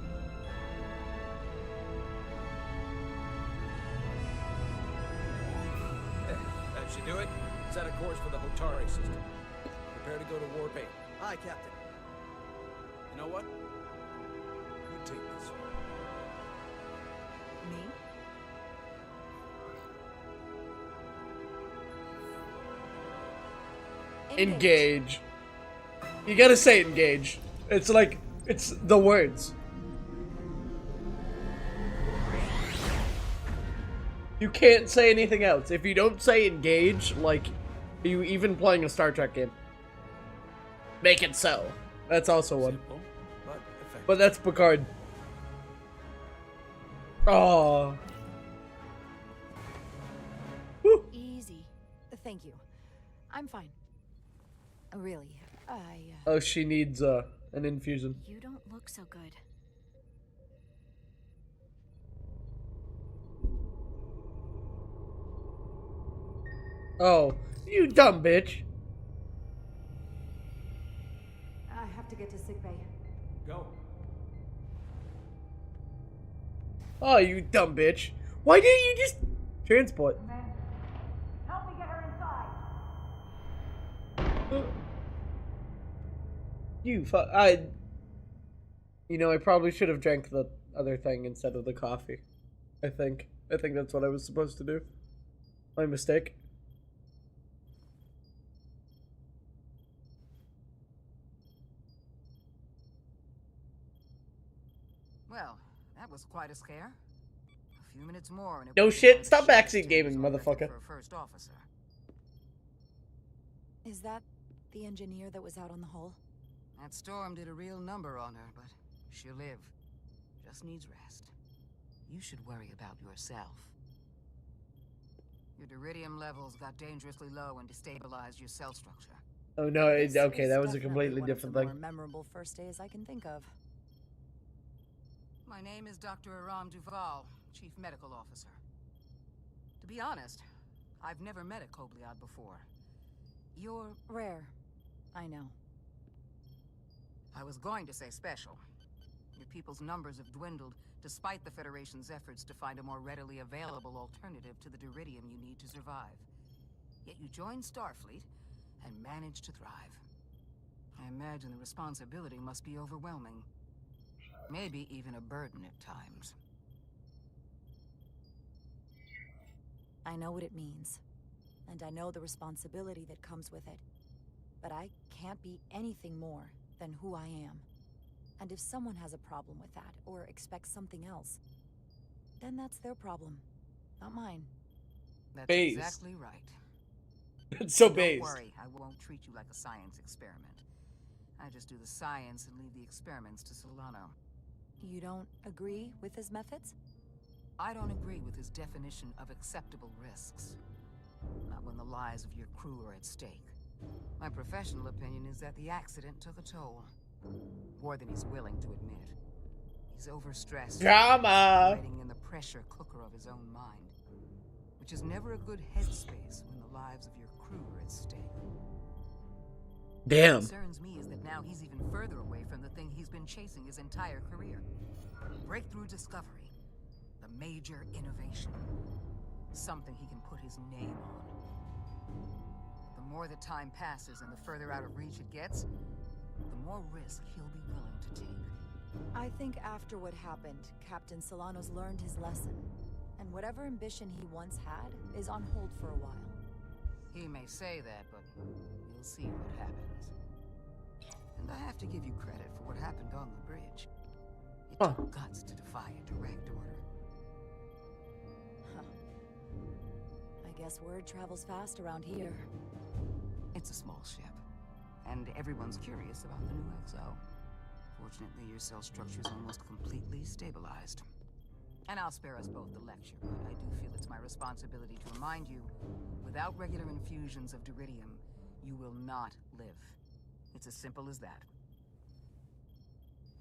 That should do it. Set a course for the Hotari system. Prepare to go to Warp 8. Aye, Captain. You know what? You take this one. Me? Engage. You gotta say engage. It's like, it's the words. You can't say anything else. If you don't say engage, like, are you even playing a Star Trek game? Make it so. That's also one. Simple, but effective. But that's Picard. Oh. Easy. Thank you. I'm fine. Really, Oh, she needs, an infusion. You don't look so good. Oh, you dumb bitch. I have to get to sickbay. Go. Oh, you dumb bitch. Why didn't you just transport? Help me get her inside. You know, I probably should have drank the other thing instead of the coffee. I think that's what I was supposed to do. My mistake. Well, that was quite a scare. A few minutes more and it No would be shit, one of the stop ships backseat gaming, on record motherfucker. for a first officer. Is that the engineer that was out on the hull? That storm did a real number on her, but she'll live. Just needs rest. You should worry about yourself. Your deridium levels got dangerously low and destabilized your cell structure. Oh no, okay, that was a Definitely completely one of different the thing. more memorable first days I can think of. My name is Dr. Aram Duval, Chief Medical Officer. To be honest, I've never met a Kobliad before. You're rare. I know. I was going to say special. Your people's numbers have dwindled, despite the Federation's efforts to find a more readily available alternative to the deridium you need to survive. Yet you joined Starfleet and managed to thrive. I imagine the responsibility must be overwhelming. Maybe even a burden at times. I know what it means. And I know the responsibility that comes with it. But I can't be anything more than who I am. And if someone has a problem with that, or expects something else, then that's their problem, not mine. That's Based. exactly right. It's so Don't based. worry, I won't treat you like a science experiment. I just do the science and leave the experiments to Solano. You don't agree with his methods? I don't agree with his definition of acceptable risks. Not when the lives of your crew are at stake. My professional opinion is that the accident took a toll. More than he's willing to admit. He's overstressed. Drama! Operating in the pressure cooker of his own mind. Which is never a good headspace when the lives of your crew are at stake. Damn. What concerns me is that now he's even further away from the thing he's been chasing his entire career. Breakthrough discovery. The major innovation. Something he can put his name on. The more the time passes and the further out of reach it gets, the more risk he'll be willing to take. I think after what happened, Captain Solano's learned his lesson. And whatever ambition he once had is on hold for a while. He may say that, but we'll see what happens. And I have to give you credit for what happened on the bridge. It took guts to defy a direct order. Huh. I guess word travels fast around here. It's a small ship, and everyone's curious about the new XO. Fortunately, your cell structure is almost completely stabilized. And I'll spare us both the lecture, but I do feel it's my responsibility to remind you, without regular infusions of deridium, you will not live. It's as simple as that.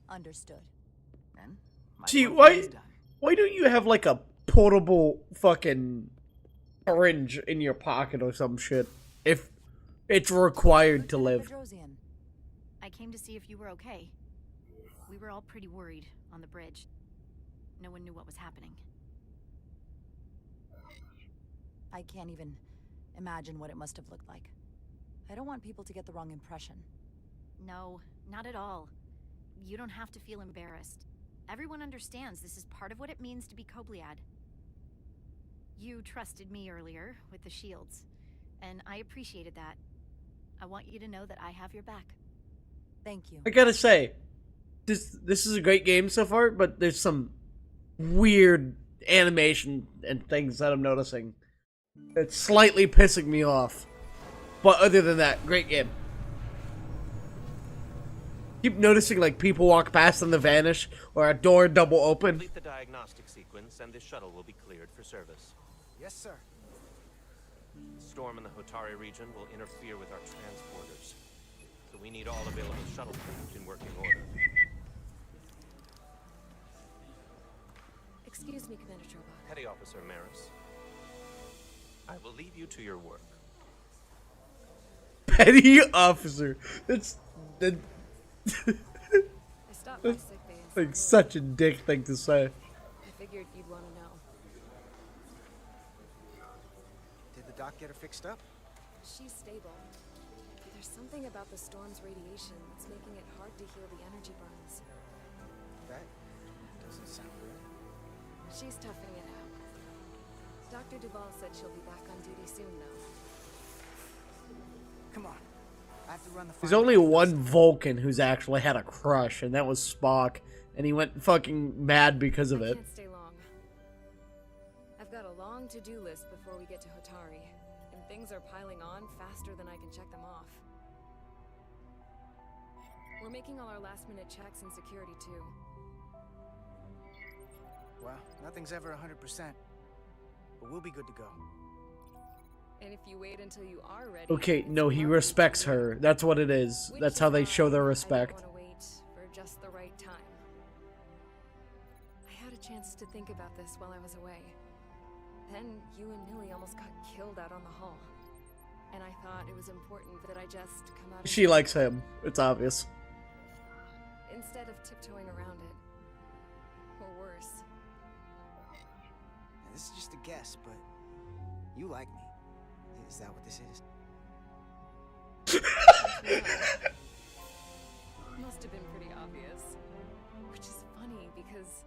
Understood. Then, Gee, why don't you have like a portable fucking syringe in your pocket or some shit if it's required to live? I came to see if you were okay. We were all pretty worried on the bridge. No one knew what was happening. I can't even imagine what it must have looked like. I don't want people to get the wrong impression. No, not at all. You don't have to feel embarrassed. Everyone understands this is part of what it means to be Kobliad. You trusted me earlier with the shields, and I appreciated that. I want you to know that I have your back. Thank you. I gotta say, this is a great game so far, but there's some weird animation and things that I'm noticing. It's slightly pissing me off. But other than that, great game. Keep noticing like people walk past and they vanish, or a door double open. Complete the diagnostic sequence and this shuttle will be cleared for service. Yes, sir. Storm in the Hotari region will interfere with our transporters. So we need all available shuttlecraft in working order. Excuse me, Commander Chobot. Petty Officer Maris. I will leave you to your work. Petty officer. That's I stopped by sick bay and like such a dick thing to say. I figured you'd want to know. Did the doc get her fixed up? She's stable. There's something about the storm's radiation that's making it hard to heal the energy burns. That doesn't sound good. She's toughing it out. Dr. Duval said she'll be back on duty soon, though. Come on. I have to run the There's only one Vulcan who's actually had a crush, and that was Spock, and he went fucking mad because of it. Can't stay long. I've got a long to-do list before we get to Hotari, and things are piling on faster than I can check them off. We're making all our last-minute checks and security too. Well, nothing's ever 100%, but we'll be good to go. And if you wait until you are ready... Okay, no, he respects her. That's what it is. That's how they show their I respect. don't want to wait for just the right time. I had a chance to think about this while I was away. Then you and Millie almost got killed out on the hall. And I thought it was important that I just come out... She likes him. It's obvious. Instead of tiptoeing around it. Or worse. This is just a guess, but you like me. Is that what this is? Must have been pretty obvious. Which is funny because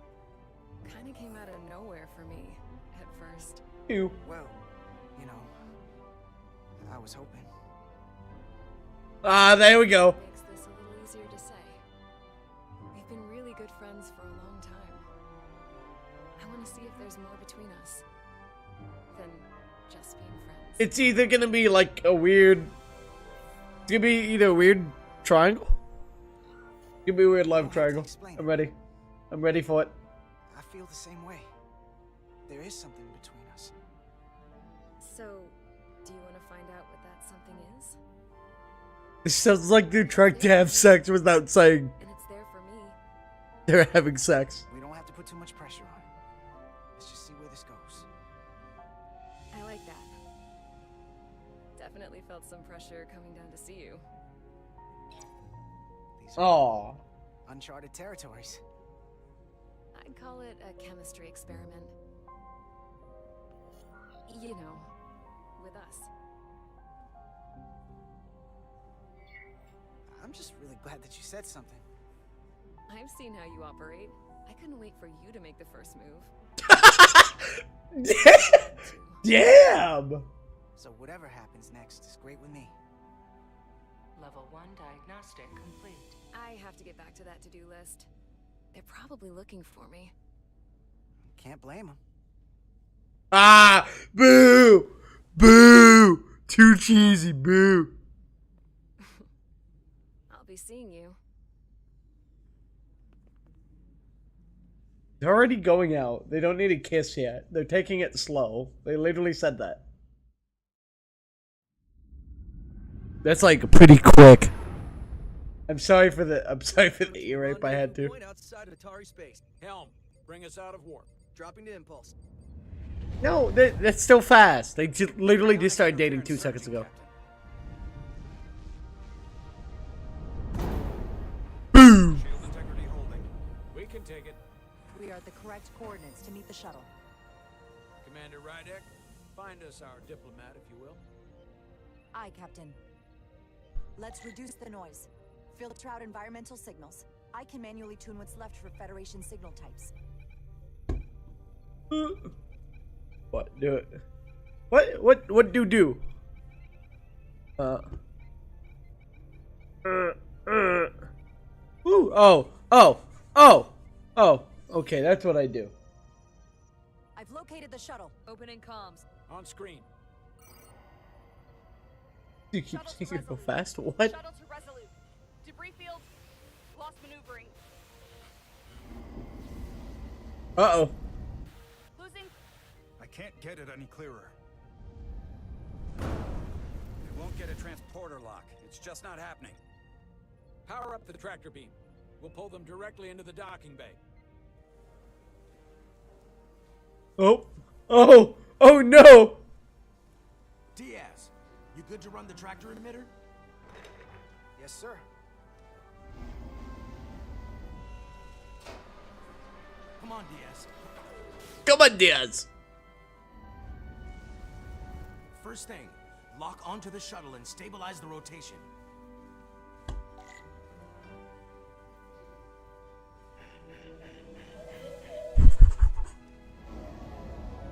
it kind of came out of nowhere for me at first. Ew. Well, you know, I was hoping. Ah, there we go. Makes this a little easier to say. We've been really good friends for a long time. I want to see if there's more between us than just being friends. It's either gonna be like a weird... It's gonna be either a weird triangle. It's gonna be a weird love triangle. I'm ready. I'm ready for it. I feel the same way. There is something between us. So, do you want to find out what that something is? It sounds like they're trying to have sex without saying And it's there for me. they're having sex. We don't have to put too much pressure on it. Let's just see where this goes. I like that. Definitely felt some pressure coming down to see you. These Aww. uncharted territories. I'd call it a chemistry experiment. You know, with us. I'm just really glad that you said something. I've seen how you operate. I couldn't wait for you to make the first move. Damn! So whatever happens next is great with me. Level 1 diagnostic complete. I have to get back to that to-do list. They're probably looking for me. Can't blame them. Ah! Boo! Boo! Too cheesy, boo. I'll be seeing you. They're already going out. They don't need a kiss yet. They're taking it slow. They literally said that. That's like pretty quick. I'm sorry for the ear rape I had to. Point outside Atari space. Helm, bring us out of warp. Dropping to impulse. No, that's still fast. They literally just started dating 2 seconds ago. Boom! Shield integrity holding. We can take it. We are at the correct coordinates to meet the shuttle. Commander Rydeck, find us our diplomat, if you will. Aye, Captain. Let's reduce the noise. Filter out environmental signals. I can manually tune what's left for Federation signal types. What? Do it. What do? Ooh, oh. Okay, that's what I do. I've located the shuttle. Opening comms. On screen. You keep saying you go fast? What? Shuttle to Resolute. Debris field. Lost maneuvering. Uh-oh. Losing. I can't get it any clearer. It won't get a transporter lock. It's just not happening. Power up the tractor beam. We'll pull them directly into the docking bay. Oh no! Diaz, you good to run the tractor emitter? Yes, sir. Come on, Diaz. Come on, Diaz! First thing, lock onto the shuttle and stabilize the rotation.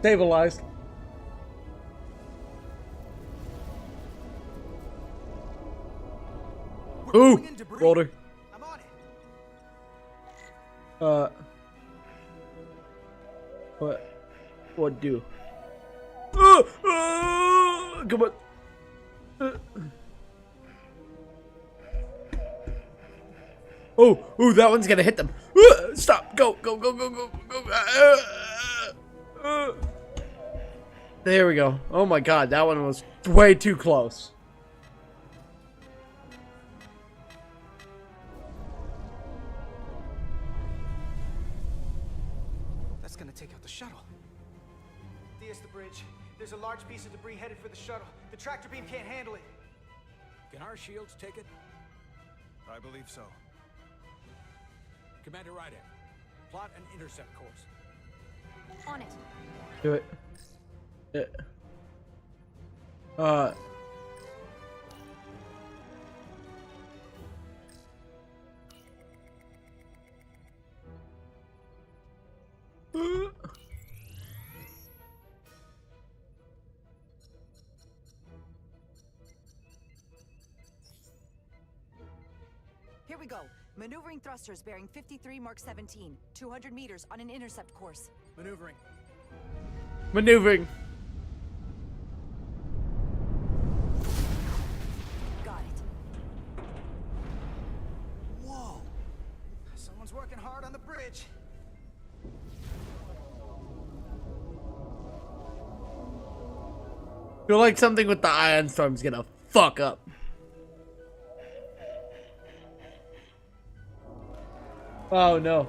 Stabilized. Ooh! Boulder. I'm on it. What do? Come on. Oh, that one's gonna hit them. Stop! Go! There we go. Oh my god, that one was way too close. That's gonna take out the shuttle. DS the bridge. There's a large piece of debris headed for the shuttle. The tractor beam can't handle it. Can our shields take it? I believe so. Commander Radeon, plot an intercept course. On it. Do it. Here we go. Maneuvering thrusters bearing 53 Mark 17. 200 meters on an intercept course. Maneuvering. Got it. Whoa! Someone's working hard on the bridge. Feel like something with the ion storm's gonna fuck up. Oh no.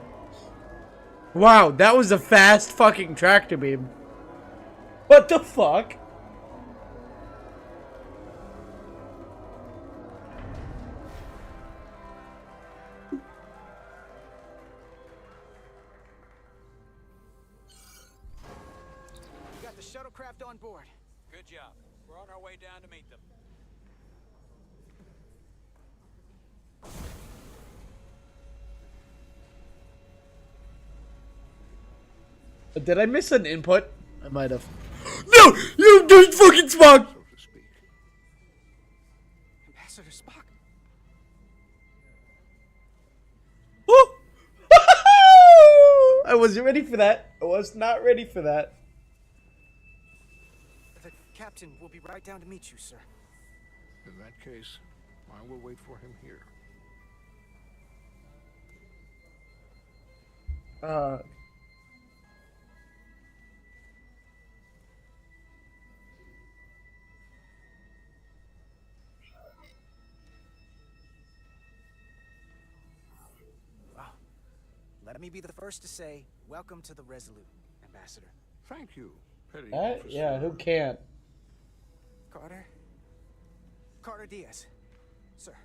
Wow, that was a fast fucking tractor beam. What the fuck? We got the shuttlecraft on board. Good job. We're on our way down to meet them. Did I miss an input? I might have. No! You do fucking Spock! Ambassador Spock. Oh! I wasn't ready for that. I was not ready for that. The captain will be right down to meet you, sir. In that case, I will wait for him here. Let me be the first to say, welcome to the Resolute, Ambassador. Thank you, Petty Officer. Yeah, who can't? Carter Diaz, sir.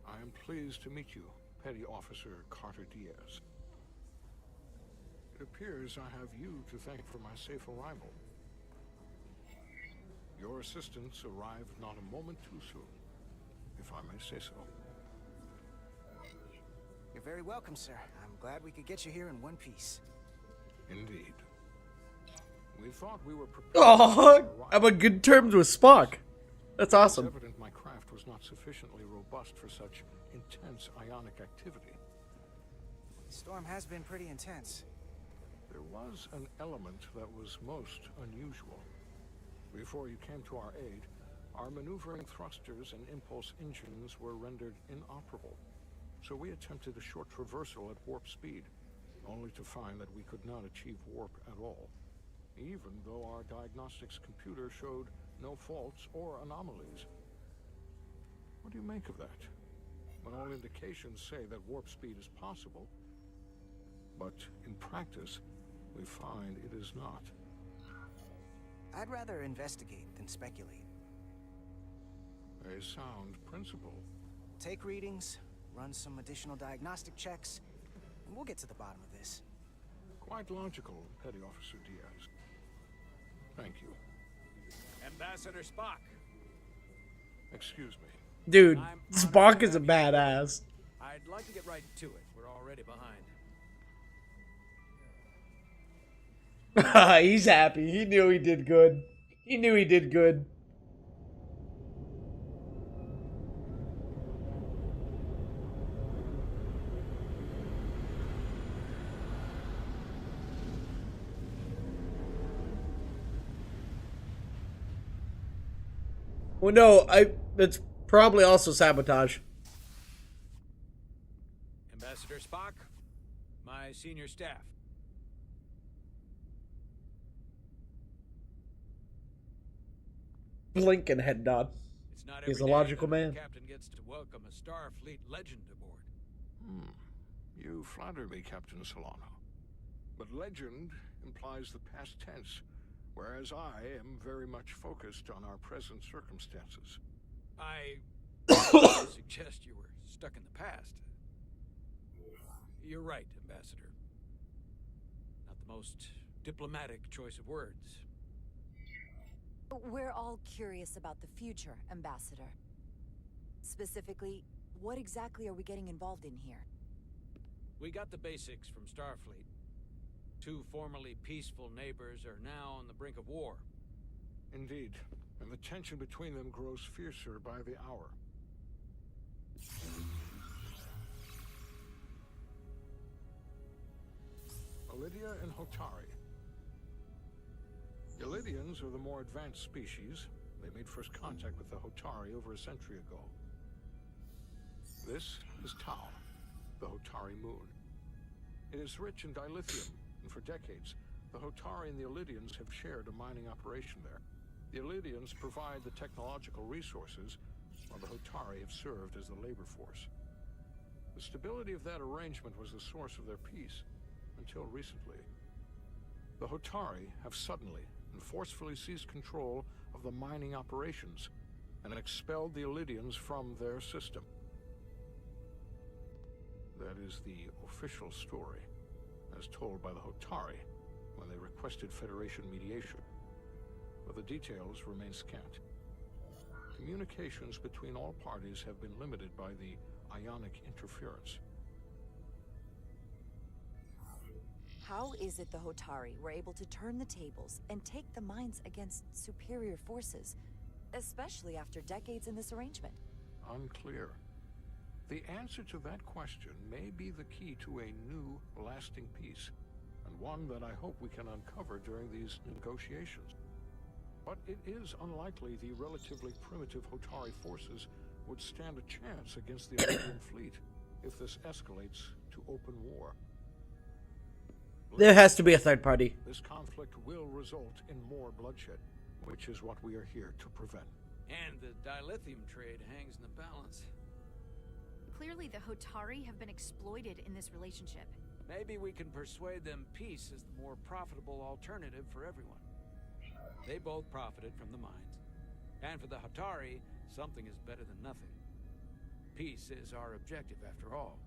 I am pleased to meet you, Petty Officer Carter Diaz. It appears I have you to thank for my safe arrival. Your assistance arrived not a moment too soon, if I may say so. You're very welcome, sir. I'm glad we could get you here in one piece. Indeed. We thought we were prepared. Oh, I'm on good terms with Spock. That's awesome. It's evident my craft was not sufficiently robust for such intense ionic activity. The storm has been pretty intense. There was an element that was most unusual. Before you came to our aid, our maneuvering thrusters and impulse engines were rendered inoperable. So we attempted a short traversal at warp speed, only to find that we could not achieve warp at all, even though our diagnostics computer showed no faults or anomalies. What do you make of that? When all indications say that warp speed is possible, but in practice, we find it is not. I'd rather investigate than speculate. A sound principle. Take readings, run some additional diagnostic checks, and we'll get to the bottom of this. Quite logical, Petty Officer Diaz. Thank you. Ambassador Spock. Excuse me. Dude, Spock is a badass. I'd like to get right to it. We're already behind. He's happy. He knew he did good. He knew he did good. Well, no, it's probably also sabotage. Ambassador Spock, my senior staff. Blink and head nod. It's not He's a every day logical that man. The captain gets to welcome a Starfleet legend aboard. You flatter me, Captain Solano. But legend implies the past tense, whereas I am very much focused on our present circumstances. I suggest you were stuck in the past. You're right, Ambassador. Not the most diplomatic choice of words. We're all curious about the future, Ambassador. Specifically, what exactly are we getting involved in here? We got the basics from Starfleet. Two formerly peaceful neighbors are now on the brink of war. Indeed, and the tension between them grows fiercer by the hour. Elydia and Hotari. Elydians are the more advanced species. They made first contact with the Hotari over a century ago. This is Tau, the Hotari moon. It is rich in dilithium, and for decades, the Hotari and the Elydians have shared a mining operation there. The Elydians provide the technological resources, while the Hotari have served as the labor force. The stability of that arrangement was the source of their peace, until recently. The Hotari have suddenly and forcefully seized control of the mining operations and expelled the Elydians from their system. That is the official story, as told by the Hotari when they requested Federation mediation. But the details remain scant. Communications between all parties have been limited by the ionic interference. How is it the Hotari were able to turn the tables and take the mines against superior forces, especially after decades in this arrangement? Unclear. The answer to that question may be the key to a new, lasting peace, and one that I hope we can uncover during these negotiations. But it is unlikely the relatively primitive Hotari forces would stand a chance against the Elydian fleet if this escalates to open war. There has to be a third party. This conflict will result in more bloodshed, which is what we are here to prevent. And the dilithium trade hangs in the balance. Clearly, the Hotari have been exploited in this relationship. Maybe we can persuade them peace is the more profitable alternative for everyone. They both profited from the mines. And for the Hotari, something is better than nothing. Peace is our objective, after all.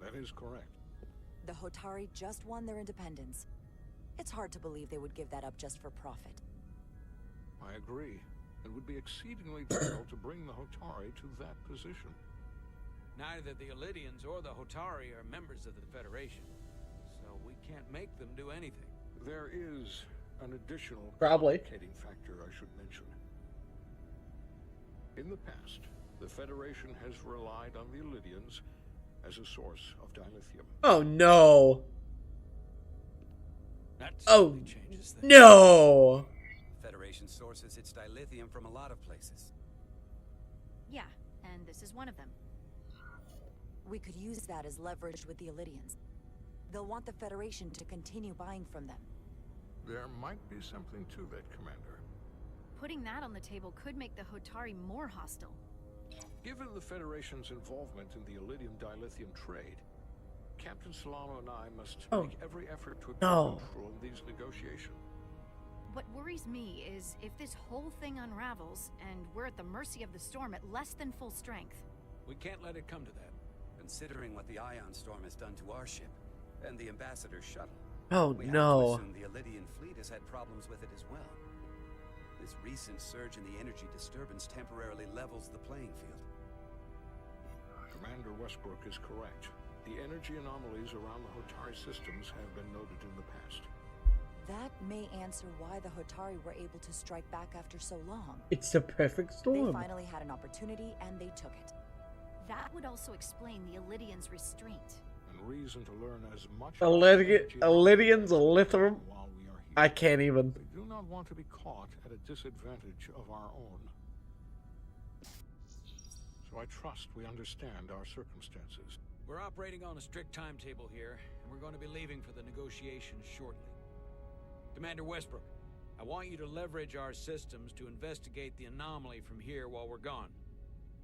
That is correct. The Hotari just won their independence. It's hard to believe they would give that up just for profit. I agree. It would be exceedingly difficult to bring the Hotari to that position. Neither the Elydians or the Hotari are members of the Federation, so we can't make them do anything. There is an additional Probably complicating factor I should mention. In the past, the Federation has relied on the Elydians as a source of dilithium. Oh no. That Oh changes things. no. Federation sources its dilithium from a lot of places. Yeah, and this is one of them. We could use that as leverage with the Elydians. They'll want the Federation to continue buying from them. There might be something to that, Commander. Putting that on the table could make the Hotari more hostile. Given the Federation's involvement in the Elydium dilithium trade, Captain Solano and I must make every effort to obtain control in these negotiations. What worries me is if this whole thing unravels and we're at the mercy of the storm at less than full strength. We can't let it come to that. Considering what the Ion Storm has done to our ship and the Ambassador's shuttle, Oh we have to no. assume the Elydian fleet has had problems with it as well. This recent surge in the energy disturbance temporarily levels the playing field. Commander Westbrook is correct. The energy anomalies around the Hotari systems have been noted in the past. That may answer why the Hotari were able to strike back after so long. It's the perfect storm. They finally had an opportunity and they took it. That would also explain the Elydians' restraint. And reason to learn as much Elydians, a lithium. while we are I can't even. We do not want to be caught at a disadvantage of our own. So I trust we understand our circumstances. We're operating on a strict timetable here, and we're going to be leaving for the negotiations shortly. Commander Westbrook, I want you to leverage our systems to investigate the anomaly from here while we're gone.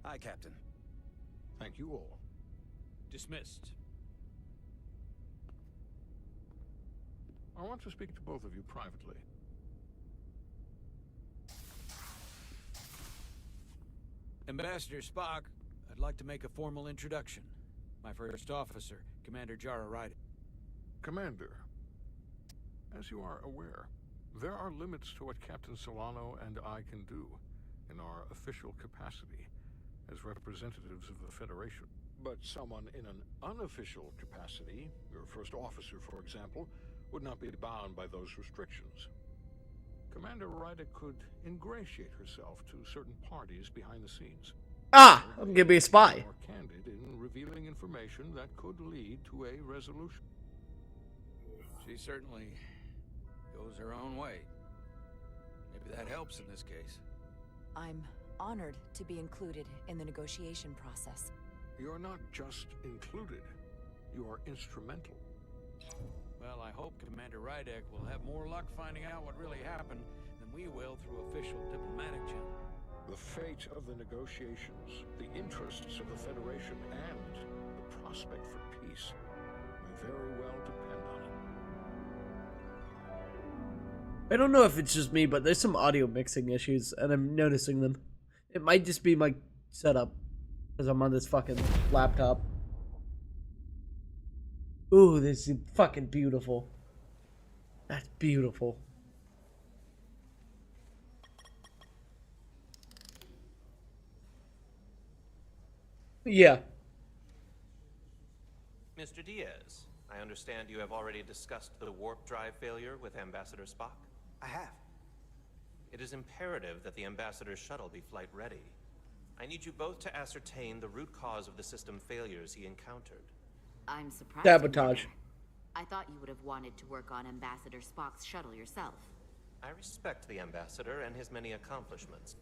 Aye, Captain. Thank you all. Dismissed. I want to speak to both of you privately. Ambassador Spock, I'd like to make a formal introduction. My first officer, Commander Jara Ryder. Commander, as you are aware, there are limits to what Captain Solano and I can do in our official capacity as representatives of the Federation. But someone in an unofficial capacity, your first officer for example, would not be bound by those restrictions. Commander Ryder could ingratiate herself to certain parties behind the scenes. Ah, I'm gonna be a spy. More candid in revealing information that could lead to a resolution. She certainly goes her own way. Maybe that helps in this case. I'm honored to be included in the negotiation process. You're not just included, you are instrumental. Well, I hope Commander Rydek will have more luck finding out what really happened than we will through official diplomatic channel. The fate of the negotiations, the interests of the Federation, and the prospect for peace may very well depend on it. I don't know if it's just me, but there's some audio mixing issues, and I'm noticing them. It might just be my setup, because I'm on this fucking laptop. Ooh, this is fucking beautiful. That's beautiful. Yeah. Mr. Diaz, I understand you have already discussed the warp drive failure with Ambassador Spock? I have. It is imperative that the Ambassador's shuttle be flight ready. I need you both to ascertain the root cause of the system failures he encountered. I'm surprised. Sabotage. I thought you would have wanted to work on Ambassador Spock's shuttle yourself. I respect the Ambassador and his many accomplishments,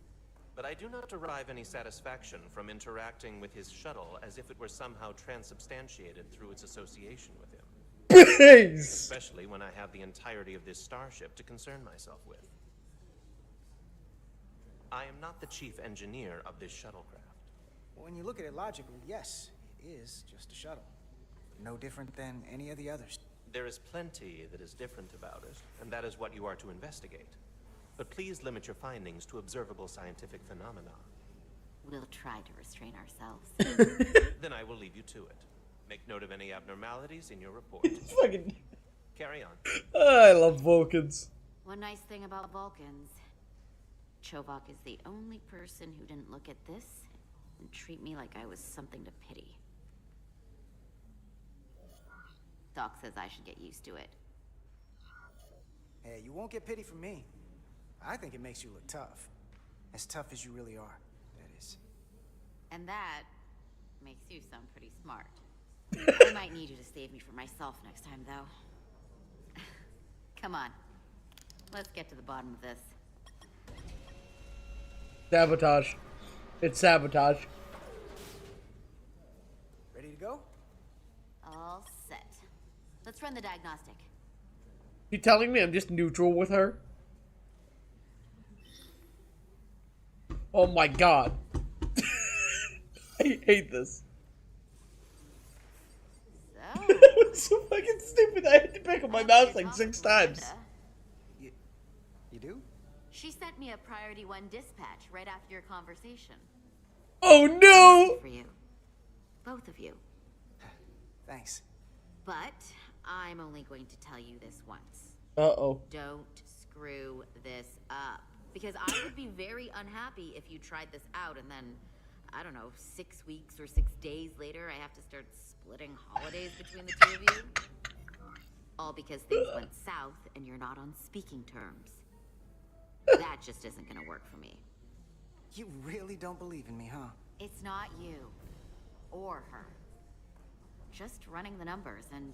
but I do not derive any satisfaction from interacting with his shuttle as if it were somehow transubstantiated through its association with him. Especially when I have the entirety of this starship to concern myself with. I am not the chief engineer of this shuttlecraft. When you look at it logically, yes, it is just a shuttle. No different than any of the others. There is plenty that is different about it, and that is what you are to investigate. But please limit your findings to observable scientific phenomena. We'll try to restrain ourselves. Then I will leave you to it. Make note of any abnormalities in your report. Carry on. I love Vulcans. One nice thing about Vulcans, Chovok is the only person who didn't look at this and treat me like I was something to pity. Doc says I should get used to it. Hey, you won't get pity from me. I think it makes you look tough. As tough as you really are, that is. And that makes you sound pretty smart. I might need you to save me from myself next time, though. Come on. Let's get to the bottom of this. Sabotage. It's sabotage. Ready to go? All set. Let's run the diagnostic. You telling me I'm just neutral with her? Oh my god. I hate this. So, It was so fucking stupid. I had to pick up my mouse like 6 times. You do? She sent me a Priority 1 dispatch right after your conversation. Oh no! For you. Both of you. Thanks. But I'm only going to tell you this once. Uh-oh. Don't screw this up. Because I would be very unhappy if you tried this out and then, I don't know, 6 weeks or 6 days later, I have to start splitting holidays between the two of you. All because things went south and you're not on speaking terms. That just isn't gonna work for me. You really don't believe in me, huh? It's not you. Or her. Just running the numbers, and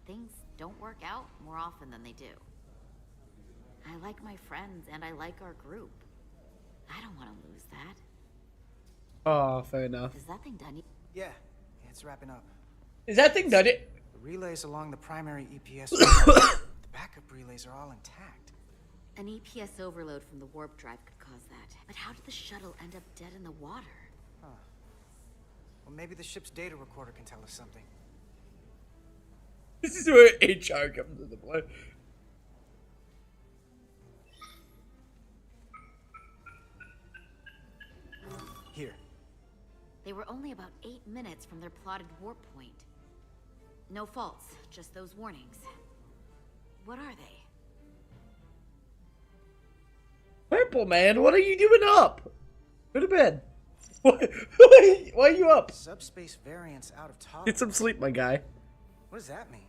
things don't work out more often than they do. I like my friends and I like our group. I don't want to lose that. Oh, fair enough. Is that thing done? Yeah, it's wrapping up. Is that thing done it? The relays along the primary EPS. The backup relays are all intact. An EPS overload from the warp drive could cause that. But how did the shuttle end up dead in the water? Huh. Well, maybe the ship's data recorder can tell us something. This is where HR comes into play. Here. They were only about 8 minutes from their plotted warp point. No faults, just those warnings. What are they? Purple man, what are you doing up? Go to bed. Why are you up? Subspace variants out of toggle. Get some sleep, my guy. What does that mean?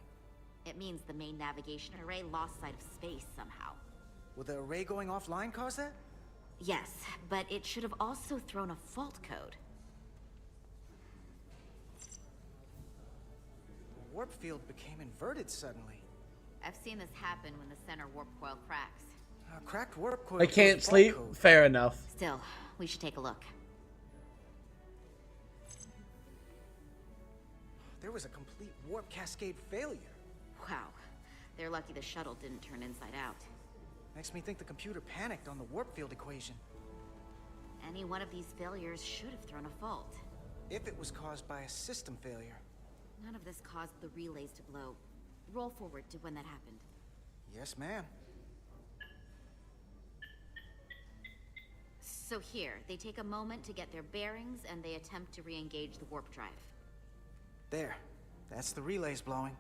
It means the main navigation array lost sight of space somehow. Will the array going offline cause that? Yes, but it should have also thrown a fault code. The warp field became inverted suddenly. I've seen this happen when the center warp coil cracks. Cracked warp coil. I can't sleep. Fair enough. Still, we should take a look. There was a complete warp cascade failure. Wow. They're lucky the shuttle didn't turn inside out. Makes me think the computer panicked on the warp field equation. Any one of these failures should have thrown a fault. If it was caused by a system failure. None of this caused the relays to blow. Roll forward to when that happened. Yes, ma'am. So here, they take a moment to get their bearings and they attempt to re-engage the warp drive. There. That's the relays blowing.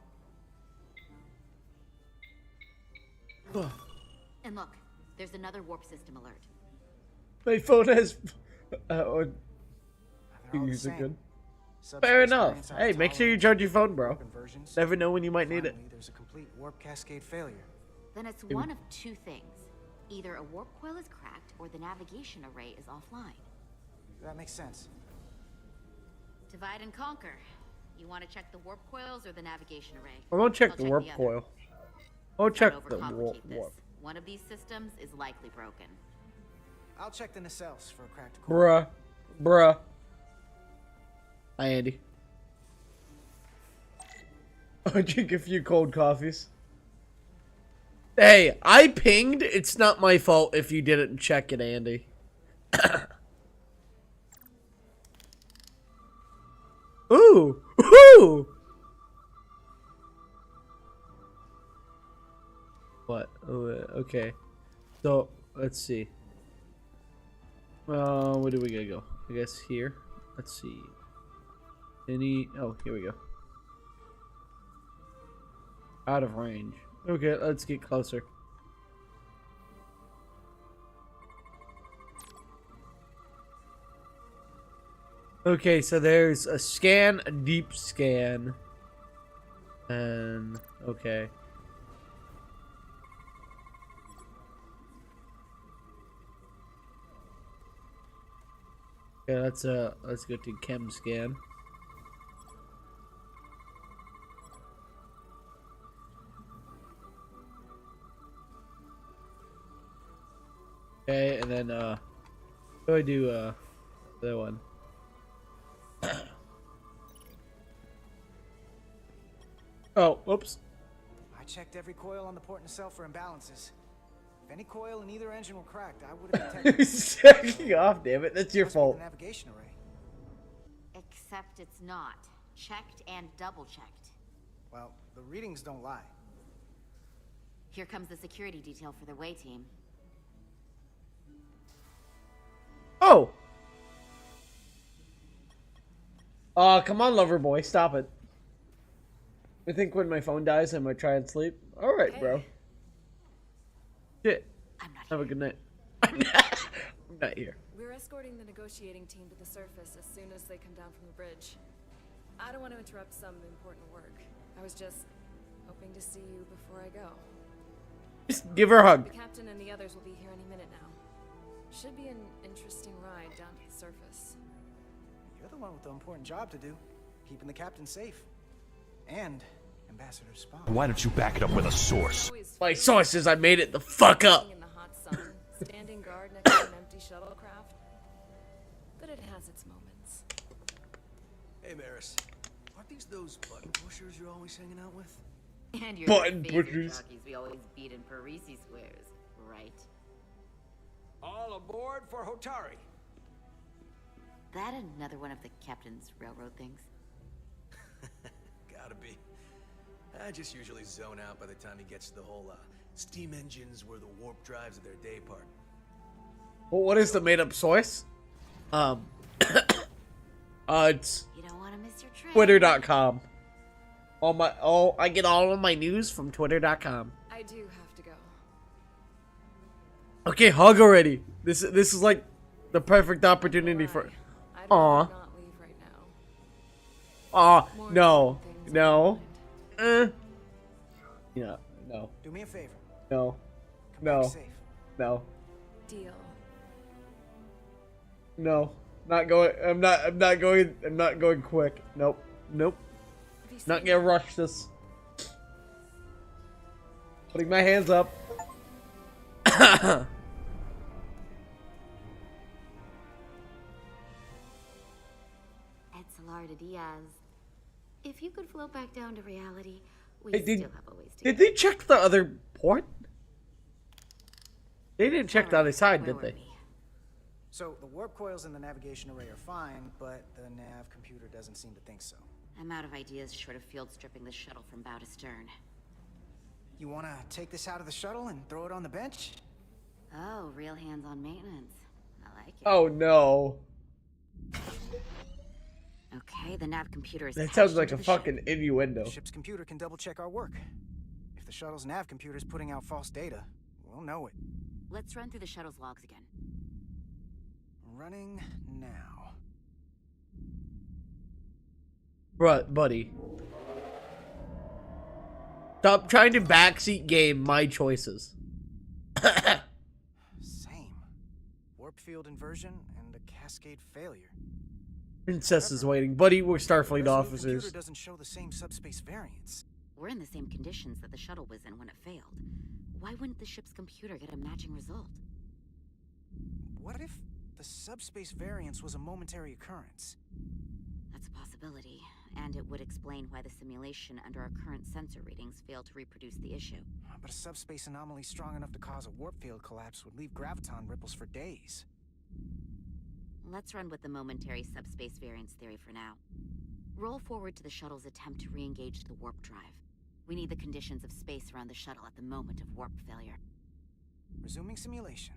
And look, there's another warp system alert. My phone has... use it good. Fair enough. Hey, make sure you charge your phone, bro. Never know when you might need it. There's a complete warp cascade failure. Then it's one of two things. Either a warp coil is cracked or the navigation array is offline. That makes sense. Divide and conquer. You want to check the warp coils or the navigation array? I won't check the warp coil. I'll check the warp. One of these systems is likely broken. I'll check the nacelles for a cracked coil. Bruh. Hi, Andy. I'll drink a few cold coffees. Hey, I pinged. It's not my fault if you didn't check it, Andy. Ooh! Ooh! What? Oh, okay. So, let's see. Where do we gotta go? I guess here. Let's see. Oh, here we go. Out of range. Okay, let's get closer. Okay, so there's a scan, a deep scan. And, okay. Yeah, let's go to chem scan. Okay, and then what do I do the other one? Oh, whoops. I checked every coil on the port nacelle for imbalances. If any coil in either engine were cracked, I would have detected. Checking off, damn it. That's your fault. The navigation array. Except it's not. Checked and double checked. Well, the readings don't lie. Here comes the security detail for the way team. Oh! Come on, lover boy, stop it. I think when my phone dies, I might try and sleep. Alright, okay. Bro. Shit. Have a good night. I'm not here. We're escorting the negotiating team to the surface as soon as they come down from the bridge. I don't want to interrupt some important work. I was just hoping to see you before I go. Just give her a hug. The captain and the others will be here any minute now. Should be an interesting ride down to the surface. You're the one with the important job to do. Keeping the captain safe. And Ambassador's spot. Why don't you back it up with a source? My source is I made it the fuck up. In the hot sun, standing guard next to an empty shuttlecraft. But it has its moments. Hey, Maris. Aren't these those button pushers you're always hanging out with? And your Button favorite pushers. jockeys we always beat in Parisi squares, right? All aboard for Hotari. That another one of the captain's railroad things? Gotta be. I just usually zone out by the time he gets to the whole steam engines were the warp drives of their day part. Well, what is the made-up source? It's You don't want to miss your train. Twitter.com. I get all of my news from Twitter.com. I do have to go. Okay, hug already. This is like the perfect opportunity for. Aw. Not leave right now. Aw, no, no. Yeah, no, Do me a favor. no, Come back no, safe. no, Deal. no. Not going. I'm not going. I'm not going quick. Nope. Nope. Not gonna rush this. Putting my hands up. Edsalarda Diaz. If you could float back down to reality, we Hey, still have a ways to did they check the other port? They didn't check the other side, did they? So the warp coils in the navigation array are fine, but the nav computer doesn't seem to think so. I'm out of ideas short of field stripping the shuttle from bow to stern. You want to take this out of the shuttle and throw it on the bench? Oh, real hands-on maintenance. I like it. Oh no. Okay, the nav computer is That patched sounds like into a the ship. fucking innuendo. The ship's computer can double-check our work. If the shuttle's nav computer is putting out false data, we'll know it. Let's run through the shuttle's logs again. Running now. Bruh, buddy. Stop trying to backseat game my choices. Same. Warp field inversion and a cascade failure. Princess is waiting. Buddy, we're Starfleet Resolute officers. computer doesn't show the same subspace variance. We're in the same conditions that the shuttle was in when it failed. Why wouldn't the ship's computer get a matching result? What if the subspace variance was a momentary occurrence? That's a possibility, and it would explain why the simulation under our current sensor readings failed to reproduce the issue. But a subspace anomaly strong enough to cause a warp field collapse would leave graviton ripples for days. Let's run with the momentary subspace variance theory for now. Roll forward to the shuttle's attempt to re-engage the warp drive. We need the conditions of space around the shuttle at the moment of warp failure. Resuming simulation.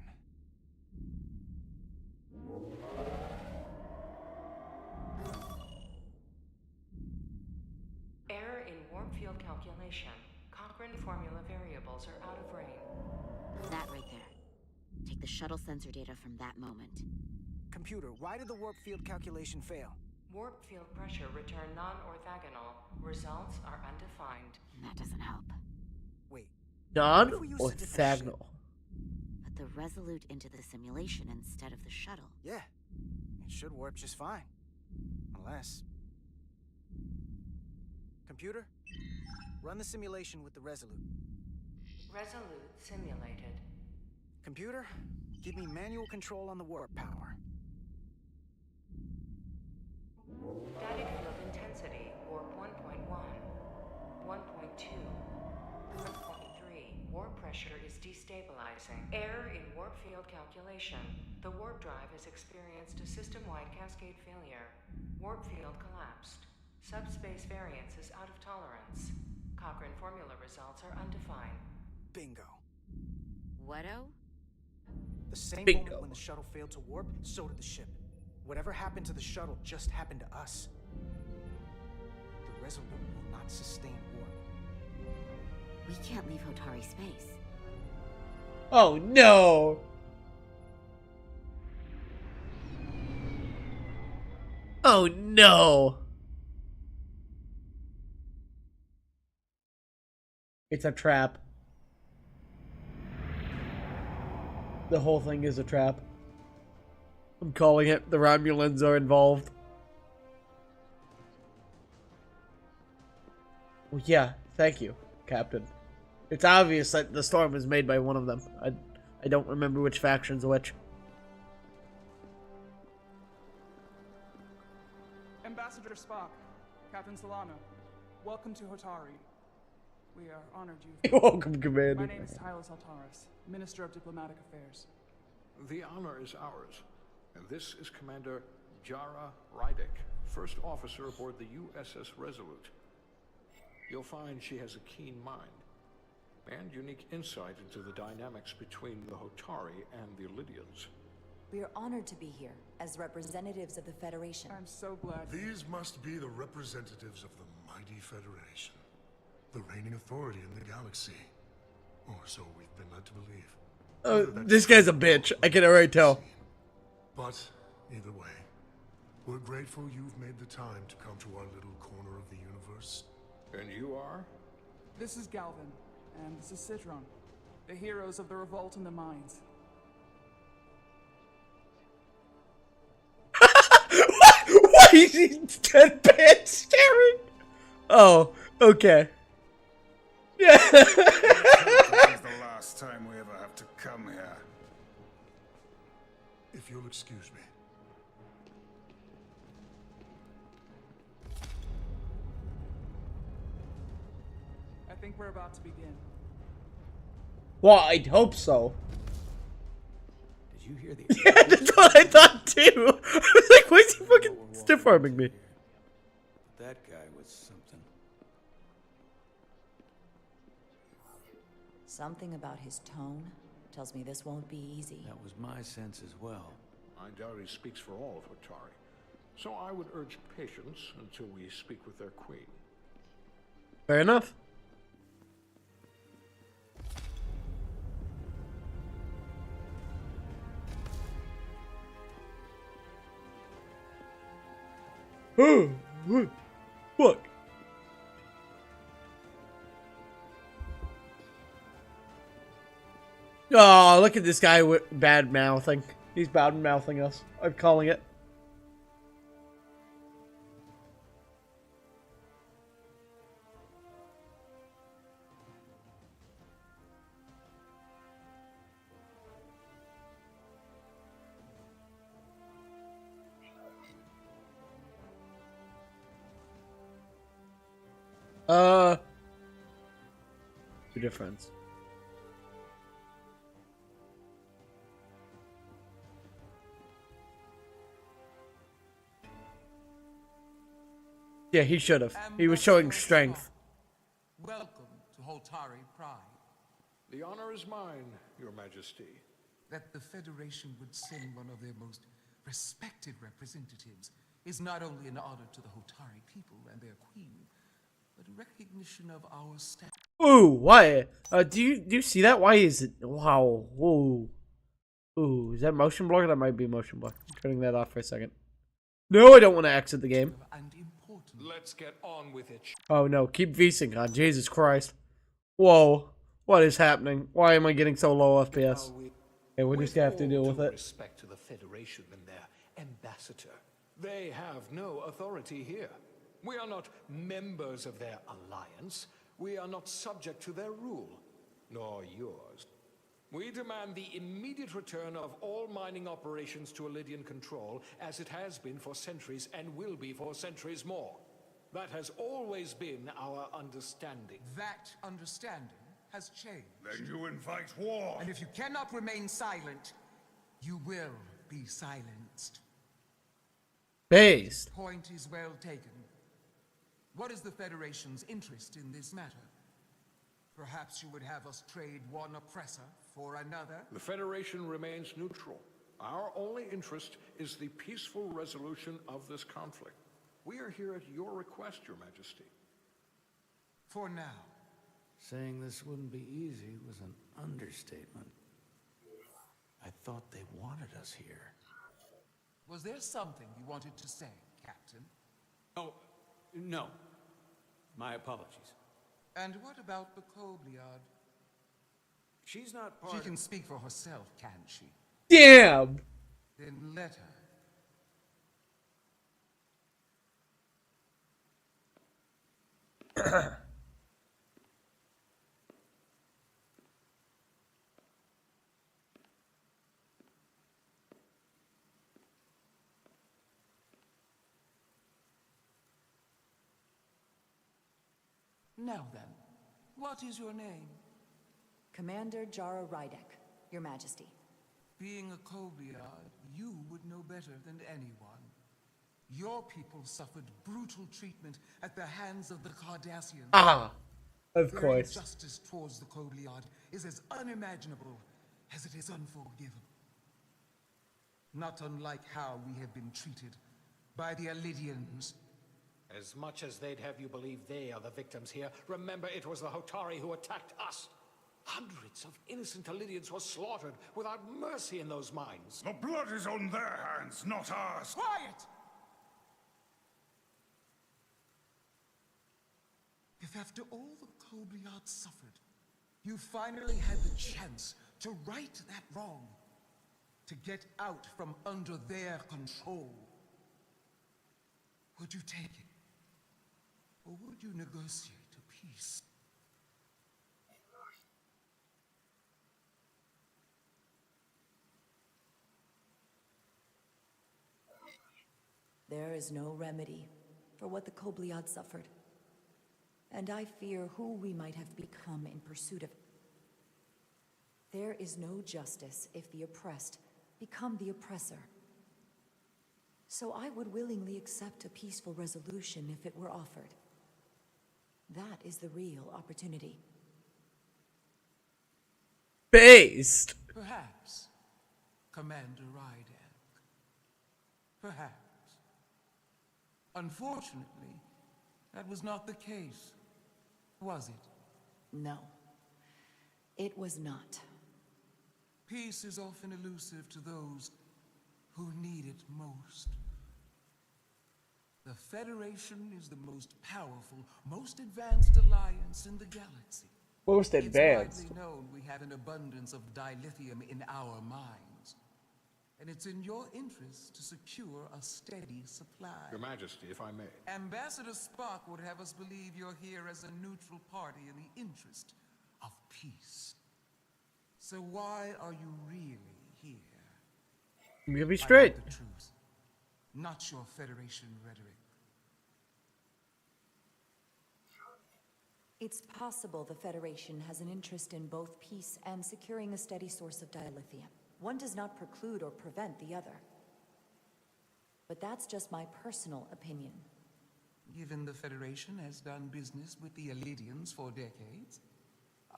Error in warp field calculation. Cochrane formula variables are out of range. That right there. Take the shuttle sensor data from that moment. Computer, why did the warp field calculation fail? Warp field pressure returned non-orthogonal. Results are undefined. That doesn't help. Wait. Non What if we use or a different ship? Thagnal? Put the Resolute into the simulation instead of the shuttle. Yeah. It should warp just fine. Unless... Computer, run the simulation with the Resolute. Resolute simulated. Computer, give me manual control on the warp power. Static field intensity, warp 1.1, 1.2, 1.3. Warp pressure is destabilizing. Error in warp field calculation. The warp drive has experienced a system-wide cascade failure. Warp field collapsed. Subspace variance is out of tolerance. Cochrane formula results are undefined. Bingo. What-o? The same Bingo. moment when the shuttle failed to warp, so did the ship. Whatever happened to the shuttle just happened to us. The Resolute will not sustain warp. We can't leave Hotari space. Oh no! Oh no! It's a trap. The whole thing is a trap. I'm calling it. The Romulans are involved. Well, yeah, thank you, Captain. It's obvious that the storm was made by one of them. I don't remember which faction's which. Ambassador Spock, Captain Solana, welcome to Hotari. We are honored you. Welcome, Commander. My name is Tylos Altaris, Minister of Diplomatic Affairs. The honor is ours, and this is Commander Jara Rydick, first officer aboard the USS Resolute. You'll find she has a keen mind and unique insight into the dynamics between the Hotari and the Illidians. We are honored to be here as representatives of the Federation. I'm so glad. These must be the representatives of the mighty Federation, the reigning authority in the galaxy, or so we've been led to believe. This guy's a bitch. I can already tell. But either way, we're grateful you've made the time to come to our little corner of the universe. And you are? This is Galvin, and this is Citron, the heroes of the revolt in the mines. Why is he deadpan staring? Oh, okay. Yeah. This is the last time we ever have to come here. If you'll excuse me. I think we're about to begin. Well, I'd hope so. Did you hear the... Yeah, that's what I thought too. I was like, why is he fucking stiff-arming me? That guy was something. Something about his tone tells me this won't be easy. That was my sense as well. I doubt he speaks for all of Hotari, so I would urge patience until we speak with their queen. Fair enough. Oh, what? Oh, look at this guy with bad mouthing. He's bad mouthing us. I'm calling it. The difference. Yeah, he should have. He was showing strength. Welcome to Hotari Pride. The honor is mine, Your Majesty. That the Federation would send one of their most respected representatives is not only an honor to the Hotari people and their queen, but a recognition of our staff. Ooh, why? Do you see that? Why is it? Wow. Whoa. Ooh, is that motion blur? That might be motion blur. I'm turning that off for a second. No, I don't want to exit the game. Let's get on with it. Oh no, keep VSync on. Jesus Christ. Whoa. What is happening? Why am I getting so low FPS? Okay, we're just gonna have to deal with it. Respect to the Federation and their ambassador. They have no authority here. We are not members of their alliance. We are not subject to their rule, nor yours. We demand the immediate return of all mining operations to Illidian control, as it has been for centuries and will be for centuries more. That has always been our understanding. That understanding has changed. Then you invite war. And if you cannot remain silent, you will be silenced. Based. Point is well taken. What is the Federation's interest in this matter? Perhaps you would have us trade one oppressor for another? The Federation remains neutral. Our only interest is the peaceful resolution of this conflict. We are here at your request, Your Majesty. For now. Saying this wouldn't be easy was an understatement. I thought they wanted us here. Was there something you wanted to say, Captain? Oh, no. My apologies. And what about the Kobliad? She's not part She of... can speak for herself, can she? Damn! Then let her. Now then, what is your name? Commander Jara Rydek, Your Majesty. Being a Kobliad, you would know better than anyone. Your people suffered brutal treatment at the hands of the Cardassians. Ah, of Their course. injustice towards the Kobliad is as unimaginable as it is unforgivable. Not unlike how we have been treated by the Alidians. As much as they'd have you believe they are the victims here, remember it was the Hotari who attacked us. Hundreds of innocent Alidians were slaughtered without mercy in those mines. The blood is on their hands, not ours. Quiet! If after all the Kobliad suffered, you finally had the chance to right that wrong, to get out from under their control, would you take it? Or would you negotiate a peace? There is no remedy for what the Kobliad suffered. And I fear who we might have become in pursuit of. There is no justice if the oppressed become the oppressor. So I would willingly accept a peaceful resolution if it were offered. That is the real opportunity. Based. Perhaps, Commander Rydek. Perhaps. Unfortunately, that was not the case, was it? No, it was not. Peace is often elusive to those who need it most. The Federation is the most powerful, most advanced alliance in the galaxy. Most advanced. It's widely known we have an abundance of dilithium in our mines. And it's in your interest to secure a steady supply. Your Majesty, if I may. Ambassador Spock would have us believe you're here as a neutral party in the interest of peace. So why are you really here? I'm gonna be straight. I want the truth, not your Federation rhetoric. It's possible the Federation has an interest in both peace and securing a steady source of dilithium. One does not preclude or prevent the other. But that's just my personal opinion. Given the Federation has done business with the Alidians for decades,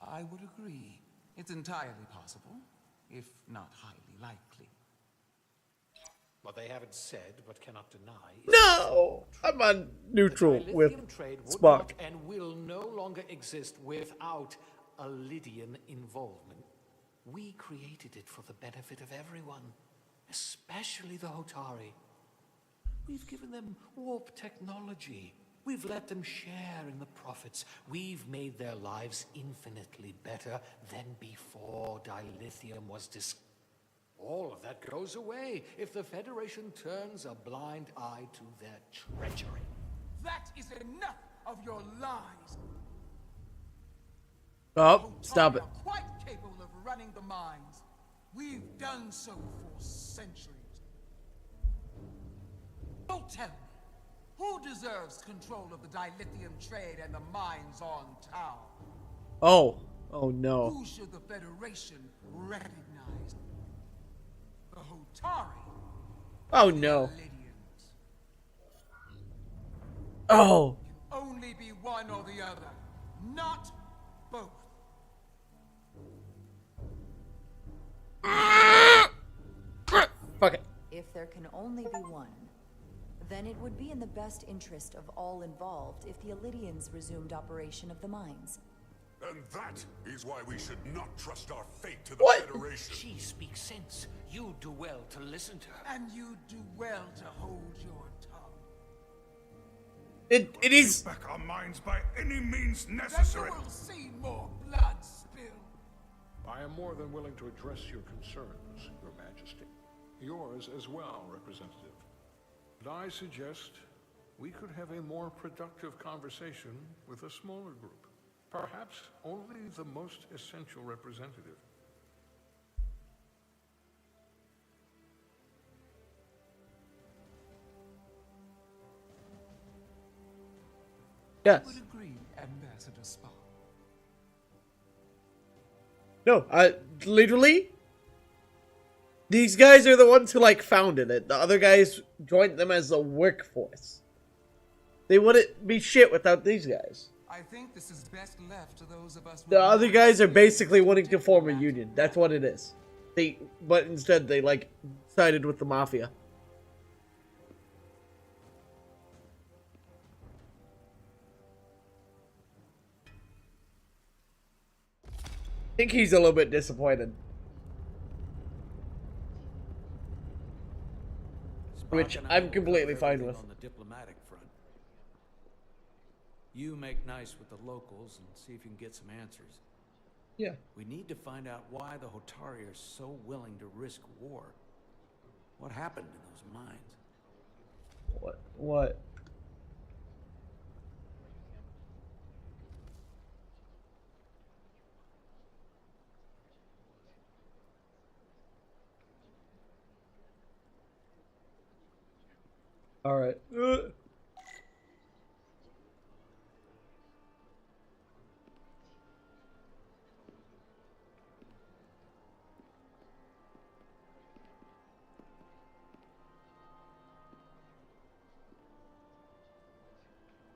I would agree. It's entirely possible, if not highly likely. What they haven't said, but cannot deny. No! I'm on neutral with trade would Spock. not and will no longer exist without Alidian involvement. We created it for the benefit of everyone, especially the Hotari. We've given them warp technology. We've let them share in the profits. We've made their lives infinitely better than before dilithium was discovered. All of that goes away if the Federation turns a blind eye to their treachery. That is enough of your lies. Oh, stop it. Are quite capable of running the mines. We've done so for centuries. Don't tell me, who deserves control of the dilithium trade and the mines on Tau? Oh no. Who should the Federation recognize? The Hotari? Oh no. Oh. Only be one or the other, not both. Fuck it. If there can only be one, then it would be in the best interest of all involved if the Alidians resumed operation of the mines. And that is why we should not trust our fate to the What? Federation. She speaks sense. You do well to listen to her. And you do well to hold your tongue. It is. Back our minds by any means necessary. Then you will see more blood spill. I am more than willing to address your concerns, Your Majesty. Yours as well, Representative. But I suggest we could have a more productive conversation with a smaller group. Perhaps only the most essential representative. Yes. I would agree, Ambassador. No, literally, these guys are the ones who like founded it. The other guys joined them as a workforce. They wouldn't be shit without these guys. I think this is best left to those of us. The other guys are basically wanting to form a union. That's what it is. But instead they like sided with the mafia. I think he's a little bit disappointed. Which I'm completely fine with. On the diplomatic front. You make nice with the locals and see if you can get some answers. Yeah. We need to find out why the Hotari are so willing to risk war. What happened to those mines? What? All right.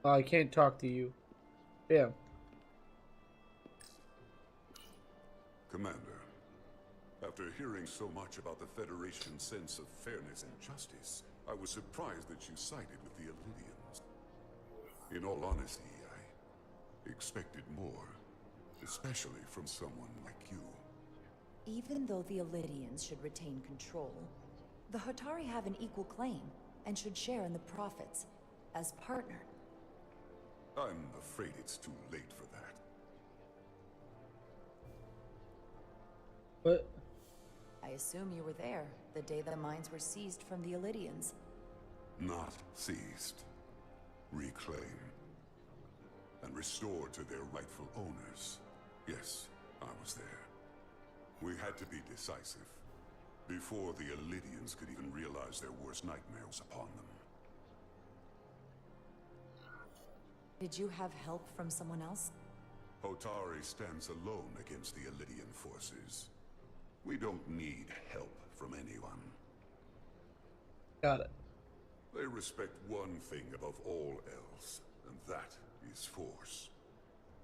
I can't talk to you. Yeah. Commander, after hearing so much about the Federation's sense of fairness and justice, I was surprised that you sided with the Illidians. In all honesty, I expected more, especially from someone like you. Even though the Illidians should retain control, the Hotari have an equal claim and should share in the profits as partner. I'm afraid it's too late for that. What? I assume you were there the day the mines were seized from the Illidians. Not seized. Reclaimed. And restored to their rightful owners. Yes, I was there. We had to be decisive. Before the Illidians could even realize their worst nightmares upon them. Did you have help from someone else? Hotari stands alone against the Illidian forces. We don't need help from anyone. Got it. They respect one thing above all else, and that is force.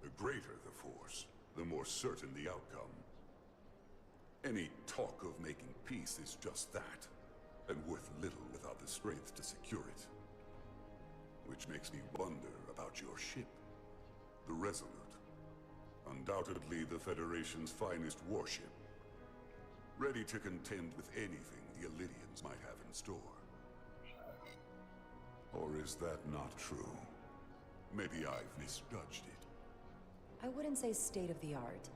The greater the force, the more certain the outcome. Any talk of making peace is just that, and worth little without the strength to secure it. Which makes me wonder about your ship, the Resolute. Undoubtedly the Federation's finest warship. Ready to contend with anything the Illidians might have in store. Or is that not true? Maybe I've misjudged it. I wouldn't say state of the art,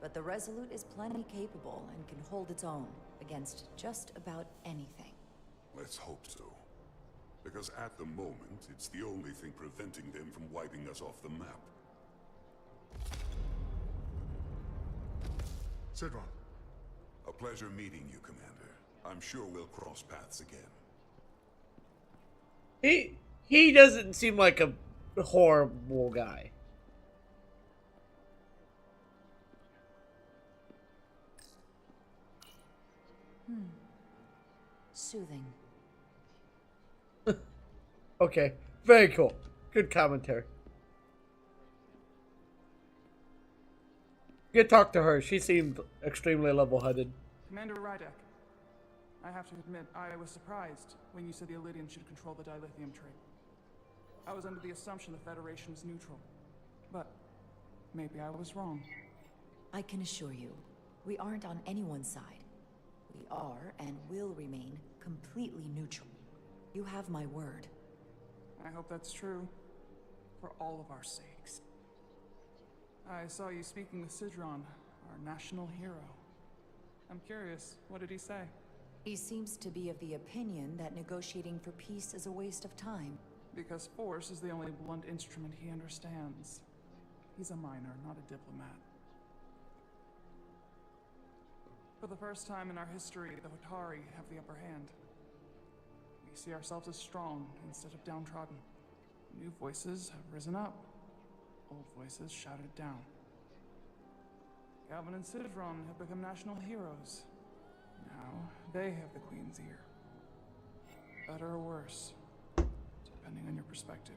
but the Resolute is plenty capable and can hold its own against just about anything. Let's hope so. Because at the moment, it's the only thing preventing them from wiping us off the map. Seiren. A pleasure meeting you, Commander. I'm sure we'll cross paths again. He doesn't seem like a horrible guy. Soothing. Okay, very cool. Good commentary. You talk to her. She seemed extremely level-headed. Commander Rydek, I have to admit, I was surprised when you said the Illidians should control the dilithium trade. I was under the assumption the Federation was neutral, but maybe I was wrong. I can assure you, we aren't on anyone's side. We are and will remain completely neutral. You have my word. I hope that's true, for all of our sakes. I saw you speaking with Sidron, our national hero. I'm curious, what did he say? He seems to be of the opinion that negotiating for peace is a waste of time. Because force is the only blunt instrument he understands. He's a miner, not a diplomat. For the first time in our history, the Hotari have the upper hand. We see ourselves as strong instead of downtrodden. New voices have risen up. Old voices shouted down. Galvin and Sidron have become national heroes. Now they have the Queen's ear. Better or worse, depending on your perspective.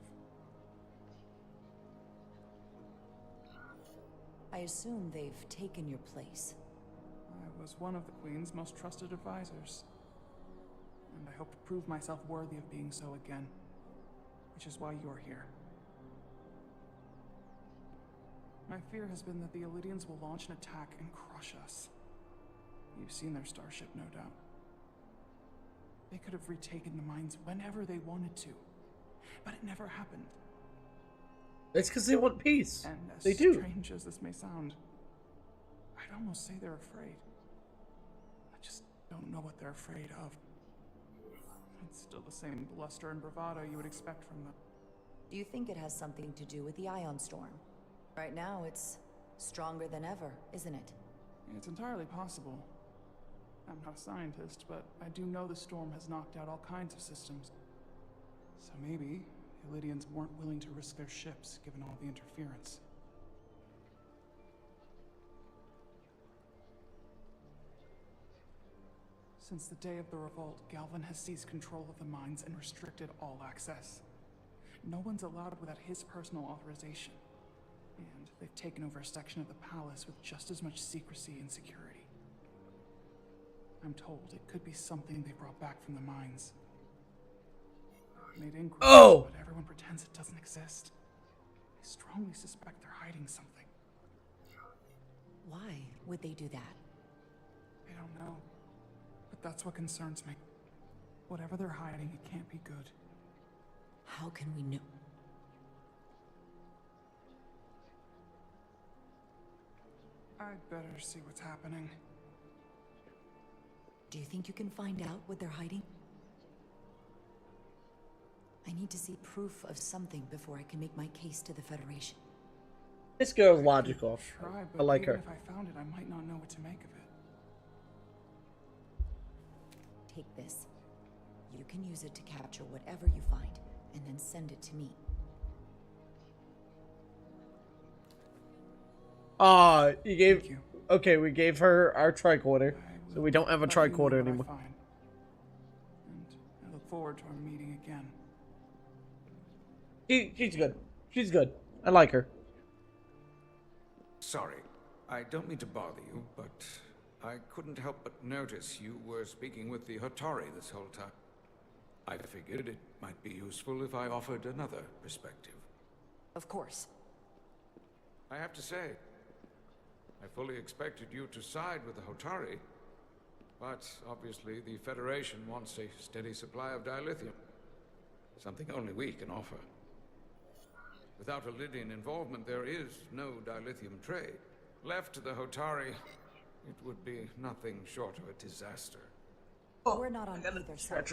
I assume they've taken your place. I was one of the Queen's most trusted advisors. And I hope to prove myself worthy of being so again. Which is why you're here. My fear has been that the Illidians will launch an attack and crush us. You've seen their starship, no doubt. They could have retaken the mines whenever they wanted to. But it never happened. It's because they want peace. And as they do. strange as this may sound, I'd almost say they're afraid. I just don't know what they're afraid of. It's still the same bluster and bravado you would expect from them. Do you think it has something to do with the ion storm? Right now, it's stronger than ever, isn't it? It's entirely possible. I'm not a scientist, but I do know the storm has knocked out all kinds of systems. So maybe the Illidians weren't willing to risk their ships, given all the interference. Since the day of the revolt, Galvin has seized control of the mines and restricted all access. No one's allowed without his personal authorization. And they've taken over a section of the palace with just as much secrecy and security. I'm told it could be something they brought back from the mines. I've made inquiries, but everyone pretends it doesn't exist. I strongly suspect they're hiding something. Why would they do that? I don't know. But that's what concerns me. Whatever they're hiding, it can't be good. How can we know? I'd better see what's happening. Do you think you can find out what they're hiding? I need to see proof of something before I can make my case to the Federation. This girl's logical. Try, I like even her. If I found it, I might not know what to make of it. Take this. You can use it to capture whatever you find, and then send it to me. You gave... Okay, we gave her our tricorder, so we don't have a tricorder anymore. And I look forward to our meeting again. She's good. She's good. I like her. Sorry, I don't mean to bother you, but I couldn't help but notice you were speaking with the Hatari this whole time. I figured it might be useful if I offered another perspective. Of course. I have to say, I fully expected you to side with the Hatari, but obviously the Federation wants a steady supply of dilithium. Something only we can offer. Without Illidian involvement, there is no dilithium trade. Left to the Hatari, it would be nothing short of a disaster. We're not on either side.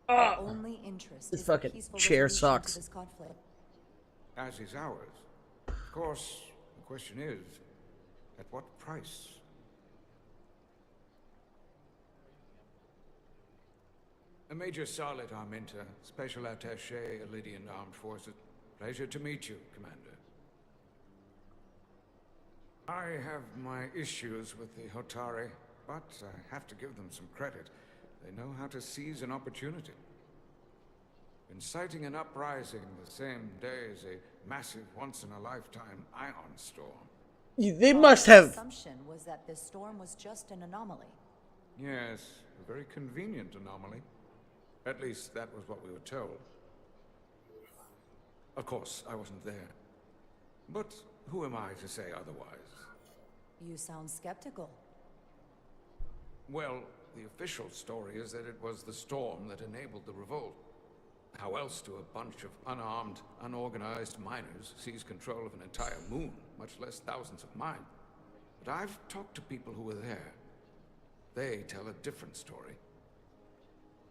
Ah! Our only interest This is the fucking peaceful chair resolution sucks. to this conflict. As is ours. Of course, the question is, at what price? Major Salit Arminta, Special Attaché, Illidian Armed Forces. Pleasure to meet you, Commander. I have my issues with the Hatari, but I have to give them some credit. They know how to seize an opportunity. Inciting an uprising the same day as a massive, once-in-a-lifetime ion storm. They must have... The assumption was that this storm was just an anomaly. Yes, a very convenient anomaly. At least that was what we were told. Of course, I wasn't there. But who am I to say otherwise? You sound skeptical. Well, the official story is that it was the storm that enabled the revolt. How else do a bunch of unarmed, unorganized miners seize control of an entire moon, much less thousands of mines? But I've talked to people who were there. They tell a different story.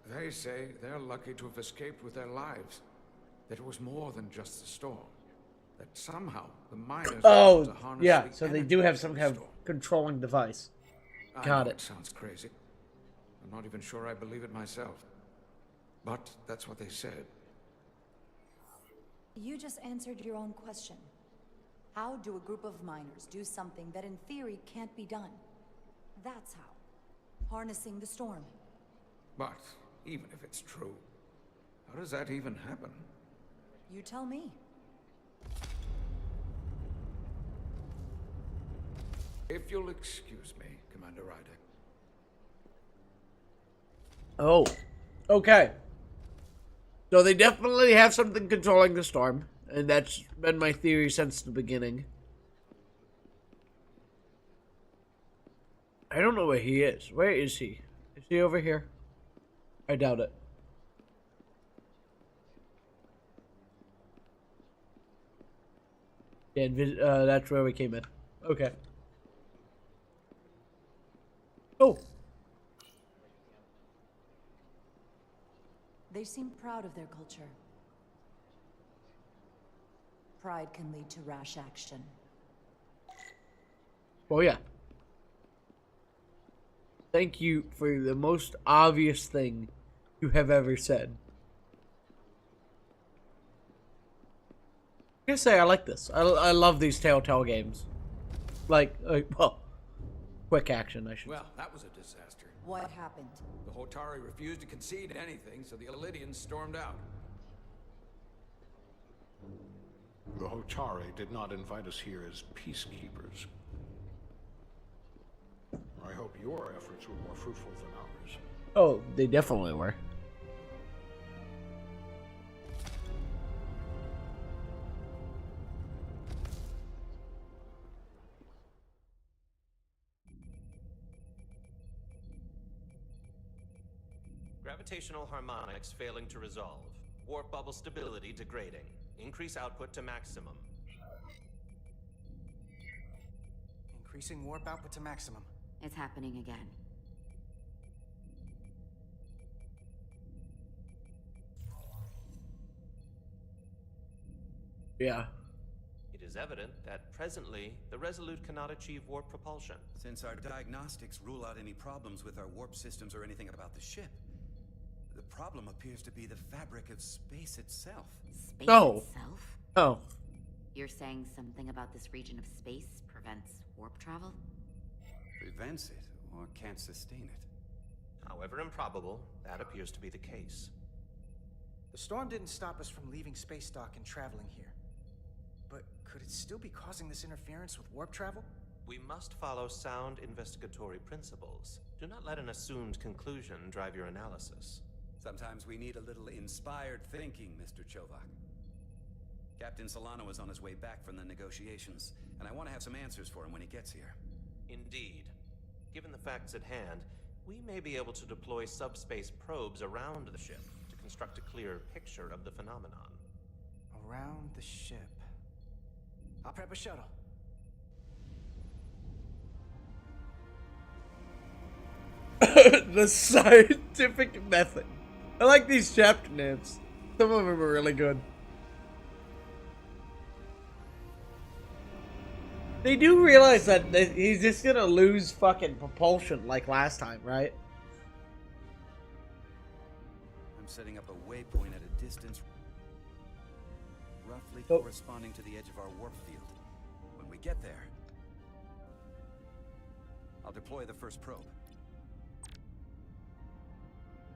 They say they're lucky to have escaped with their lives. That it was more than just the storm. That somehow the miners were able to harness yeah, the so they energy do have of some the kind of storm. controlling device. I Got know it. Sounds crazy. I'm not even sure I believe it myself. But that's what they said. You just answered your own question. How do a group of miners do something that in theory can't be done? That's how. Harnessing the storm. But even if it's true, how does that even happen? You tell me. If you'll excuse me, Commander Ryder. Oh, okay. So they definitely have something controlling the storm, and that's been my theory since the beginning. I don't know where he is. Where is he? Is he over here? I doubt it. Yeah, that's where we came in. Okay. Oh. They seem proud of their culture. Pride can lead to rash action. Oh yeah. Thank you for the most obvious thing you have ever said. I gotta say, I like this. I love these Telltale games. Like, well, quick action, I should say. Well, that was a disaster. What happened? The Hotari refused to concede anything, so the Illidians stormed out. The Hotari did not invite us here as peacekeepers. I hope your efforts were more fruitful than ours. Oh, they definitely were. Gravitational harmonics failing to resolve. Warp bubble stability degrading. Increase output to maximum. Increasing warp output to maximum. It's happening again. Yeah. It is evident that presently the Resolute cannot achieve warp propulsion. Since our diagnostics rule out any problems with our warp systems or anything about the ship, the problem appears to be the fabric of space itself. Space Oh. itself? Oh. You're saying something about this region of space prevents warp travel? Prevents it, or can't sustain it. However improbable, that appears to be the case. The storm didn't stop us from leaving space dock and traveling here. But could it still be causing this interference with warp travel? We must follow sound investigatory principles. Do not let an assumed conclusion drive your analysis. Sometimes we need a little inspired thinking, Mr. Chovak. Captain Solano is on his way back from the negotiations, and I want to have some answers for him when he gets here. Indeed. Given the facts at hand, we may be able to deploy subspace probes around the ship to construct a clear picture of the phenomenon. Around the ship. I'll prep a shuttle. The scientific method. I like these chapter names. Some of them are really good. They do realize that he's just gonna lose fucking propulsion like last time, right? I'm setting up a waypoint at a distance roughly corresponding to the edge of our warp field. When we get there, I'll deploy the first probe.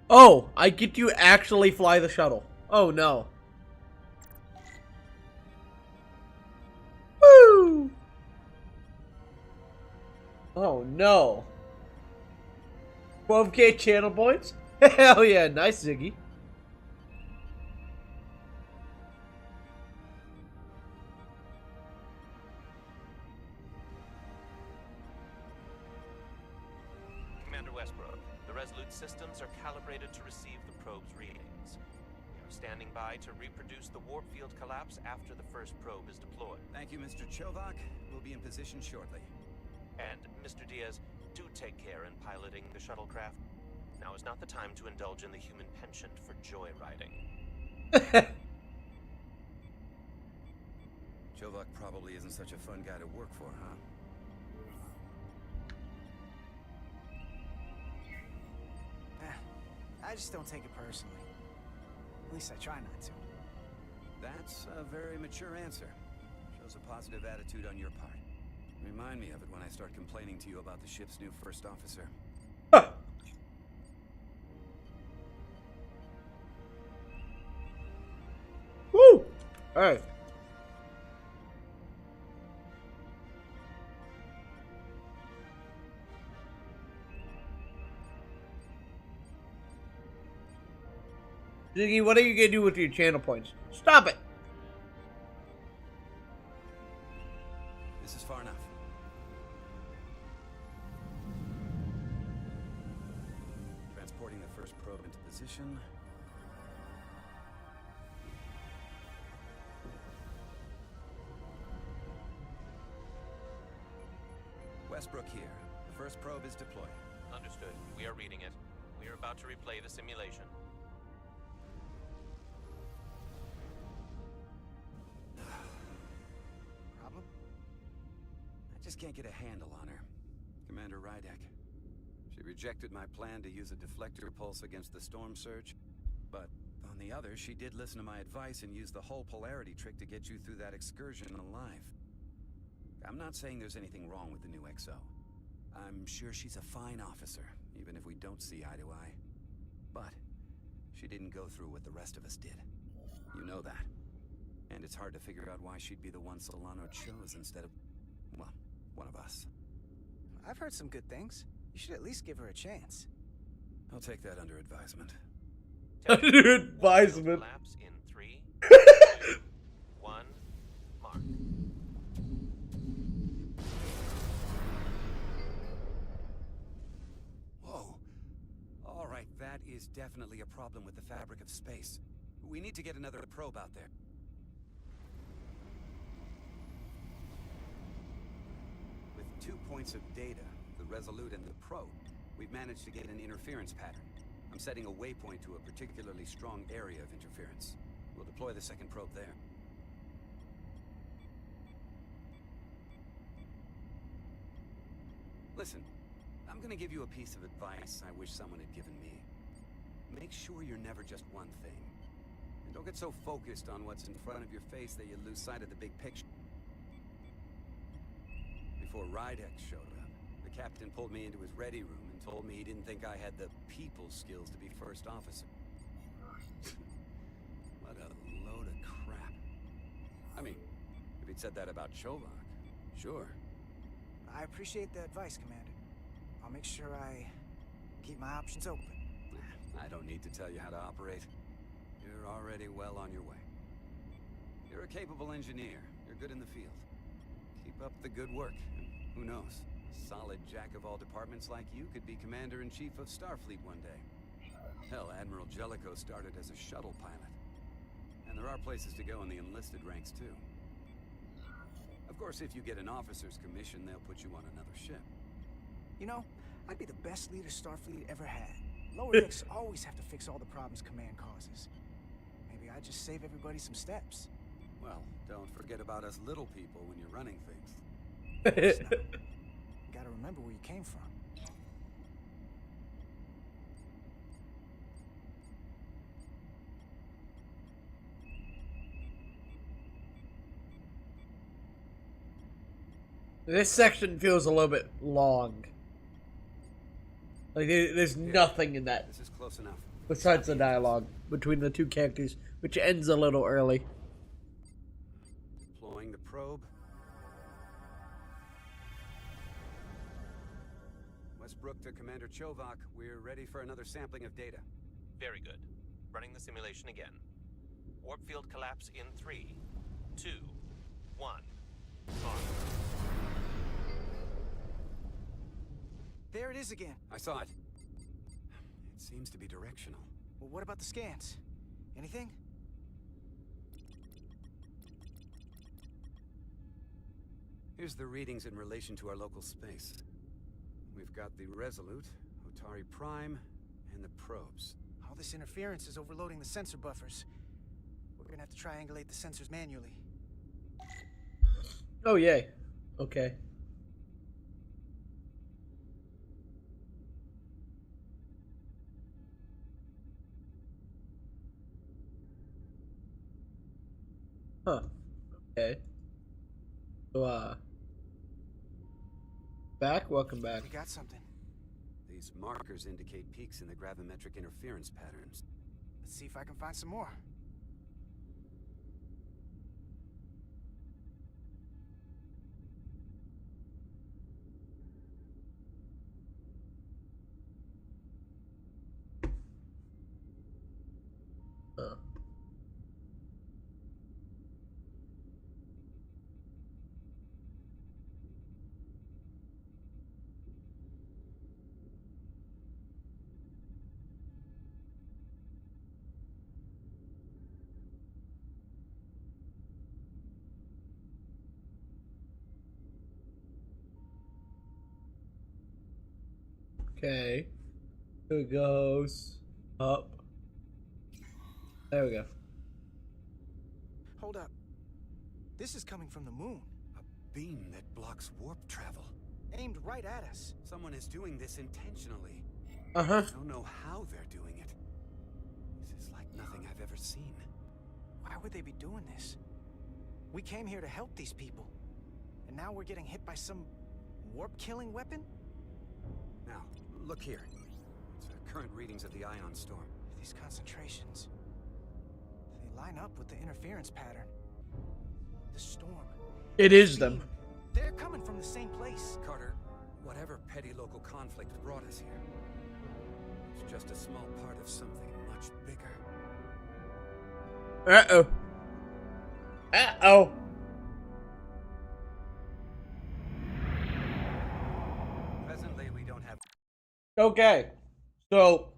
Oh, I get to actually fly the shuttle. Oh no. Woo! Oh no. 12K channel points? Hell yeah, nice Ziggy. Commander Westbrook, the Resolute systems are calibrated to receive the probe's readings. We are standing by to reproduce the warp field collapse after the first probe is deployed. Thank you, Mr. Chovak. We'll be in position shortly. And, Mr. Diaz, do take care in piloting the shuttlecraft. Now is not the time to indulge in the human penchant for joyriding. Chovak probably isn't such a fun guy to work for, huh? I just don't take it personally. At least I try not to. That's a very mature answer. Shows a positive attitude on your part. Remind me of it when I start complaining to you about the ship's new first officer. Woo! Alright. Ziggy, what are you gonna do with your channel points? Stop it! This is far enough. Transporting the first probe into position. Westbrook here. The first probe is deployed. Understood. We are reading it. We are about to replay the simulation. Problem? I just can't get a handle on her. Commander Rydeck. She rejected my plan to use a deflector pulse against the storm surge. But on the other, she did listen to my advice and used the whole polarity trick to get you through that excursion alive. I'm not saying there's anything wrong with the new XO. I'm sure she's a fine officer, even if we don't see eye to eye. But she didn't go through what the rest of us did. You know that. And it's hard to figure out why she'd be the one Solano chose instead of, well, one of us. I've heard some good things. You should at least give her a chance. I'll take that under advisement. Under advisement. Collapse in 3, 2, 1, mark. Whoa. All right, that is definitely a problem with the fabric of space. We need to get another probe out there. With 2 points of data, the Resolute and the probe, we've managed to get an interference pattern. I'm setting a waypoint to a particularly strong area of interference. We'll deploy the second probe there. Listen, I'm gonna give you a piece of advice I wish someone had given me. Make sure you're never just one thing. And don't get so focused on what's in front of your face that you lose sight of the big picture. Before Rydeck showed up, the captain pulled me into his ready room and told me he didn't think I had the people skills to be first officer. What a load of crap. I mean, if he'd said that about Chovak, sure. I appreciate the advice, Commander. I'll make sure I keep my options open. I don't need to tell you how to operate. You're already well on your way. You're a capable engineer. You're good in the field. Keep up the good work. Who knows? A solid jack of all departments like you could be Commander-in-Chief of Starfleet one day. Hell, Admiral Jellicoe started as a shuttle pilot. And there are places to go in the enlisted ranks, too. Of course, if you get an officer's commission, they'll put you on another ship. You know, I'd be the best leader Starfleet ever had. Lower decks always have to fix all the problems Command causes. Maybe I'd just save everybody some steps. Well, don't forget about us little people when you're running things. You gotta remember where you came from. This section feels a little bit long. Like, there's nothing in that. This is close enough. Besides the dialogue between the two characters, which ends a little early. Deploying the probe. Westbrook to Commander Chovak, we're ready for another sampling of data. Very good. Running the simulation again. Warp field collapse in 3, 2, 1, mark. There it is again. I saw it. It seems to be directional. Well, what about the scans? Anything? Here's the readings in relation to our local space. We've got the Resolute, Otari Prime, and the probes. All this interference is overloading the sensor buffers. We're gonna have to triangulate the sensors manually. Oh, yay. Okay. Huh. Okay. So, welcome back. We got something. These markers indicate peaks in the gravimetric interference patterns. Let's see if I can find some more. Okay. Here it goes. Up. There we go. Hold up. This is coming from the moon. A beam that blocks warp travel. Aimed right at us. Someone is doing this intentionally. Uh-huh. I don't know how they're doing it. This is like nothing I've ever seen. Why would they be doing this? We came here to help these people. And now we're getting hit by some warp-killing weapon? Now, look here. It's the current readings of the ion storm. These concentrations. They line up with the interference pattern. The storm. It is them. They're coming from the same place. Carter, whatever petty local conflict brought us here, it's just a small part of something much bigger. Uh-oh. Uh-oh. Presently, we don't have... Okay. So,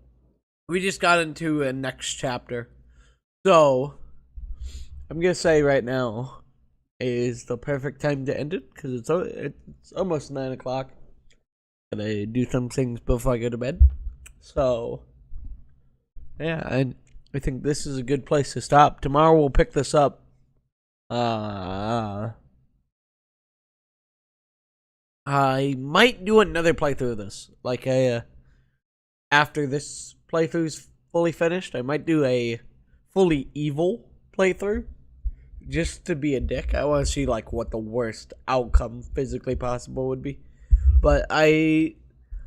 we just got into a next chapter. So, I'm going to say right now is the perfect time to end it, because it's almost 9 o'clock. Gotta do some things before I go to bed. So, yeah, I think this is a good place to stop. Tomorrow we'll pick this up. I might do another playthrough of this. Like, after this playthrough's fully finished, I might do a fully evil playthrough. Just to be a dick. I want to see, like, what the worst outcome physically possible would be. But I'd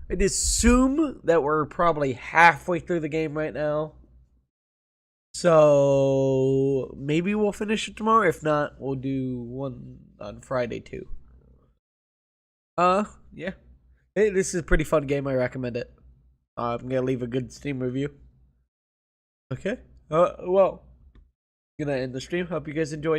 assume that we're probably halfway through the game right now. So, maybe we'll finish it tomorrow. If not, we'll do one on Friday, too. Yeah. Hey, this is a pretty fun game. I recommend it. I'm going to leave a good Steam review. Okay. Well, gonna end the stream. Hope you guys enjoyed.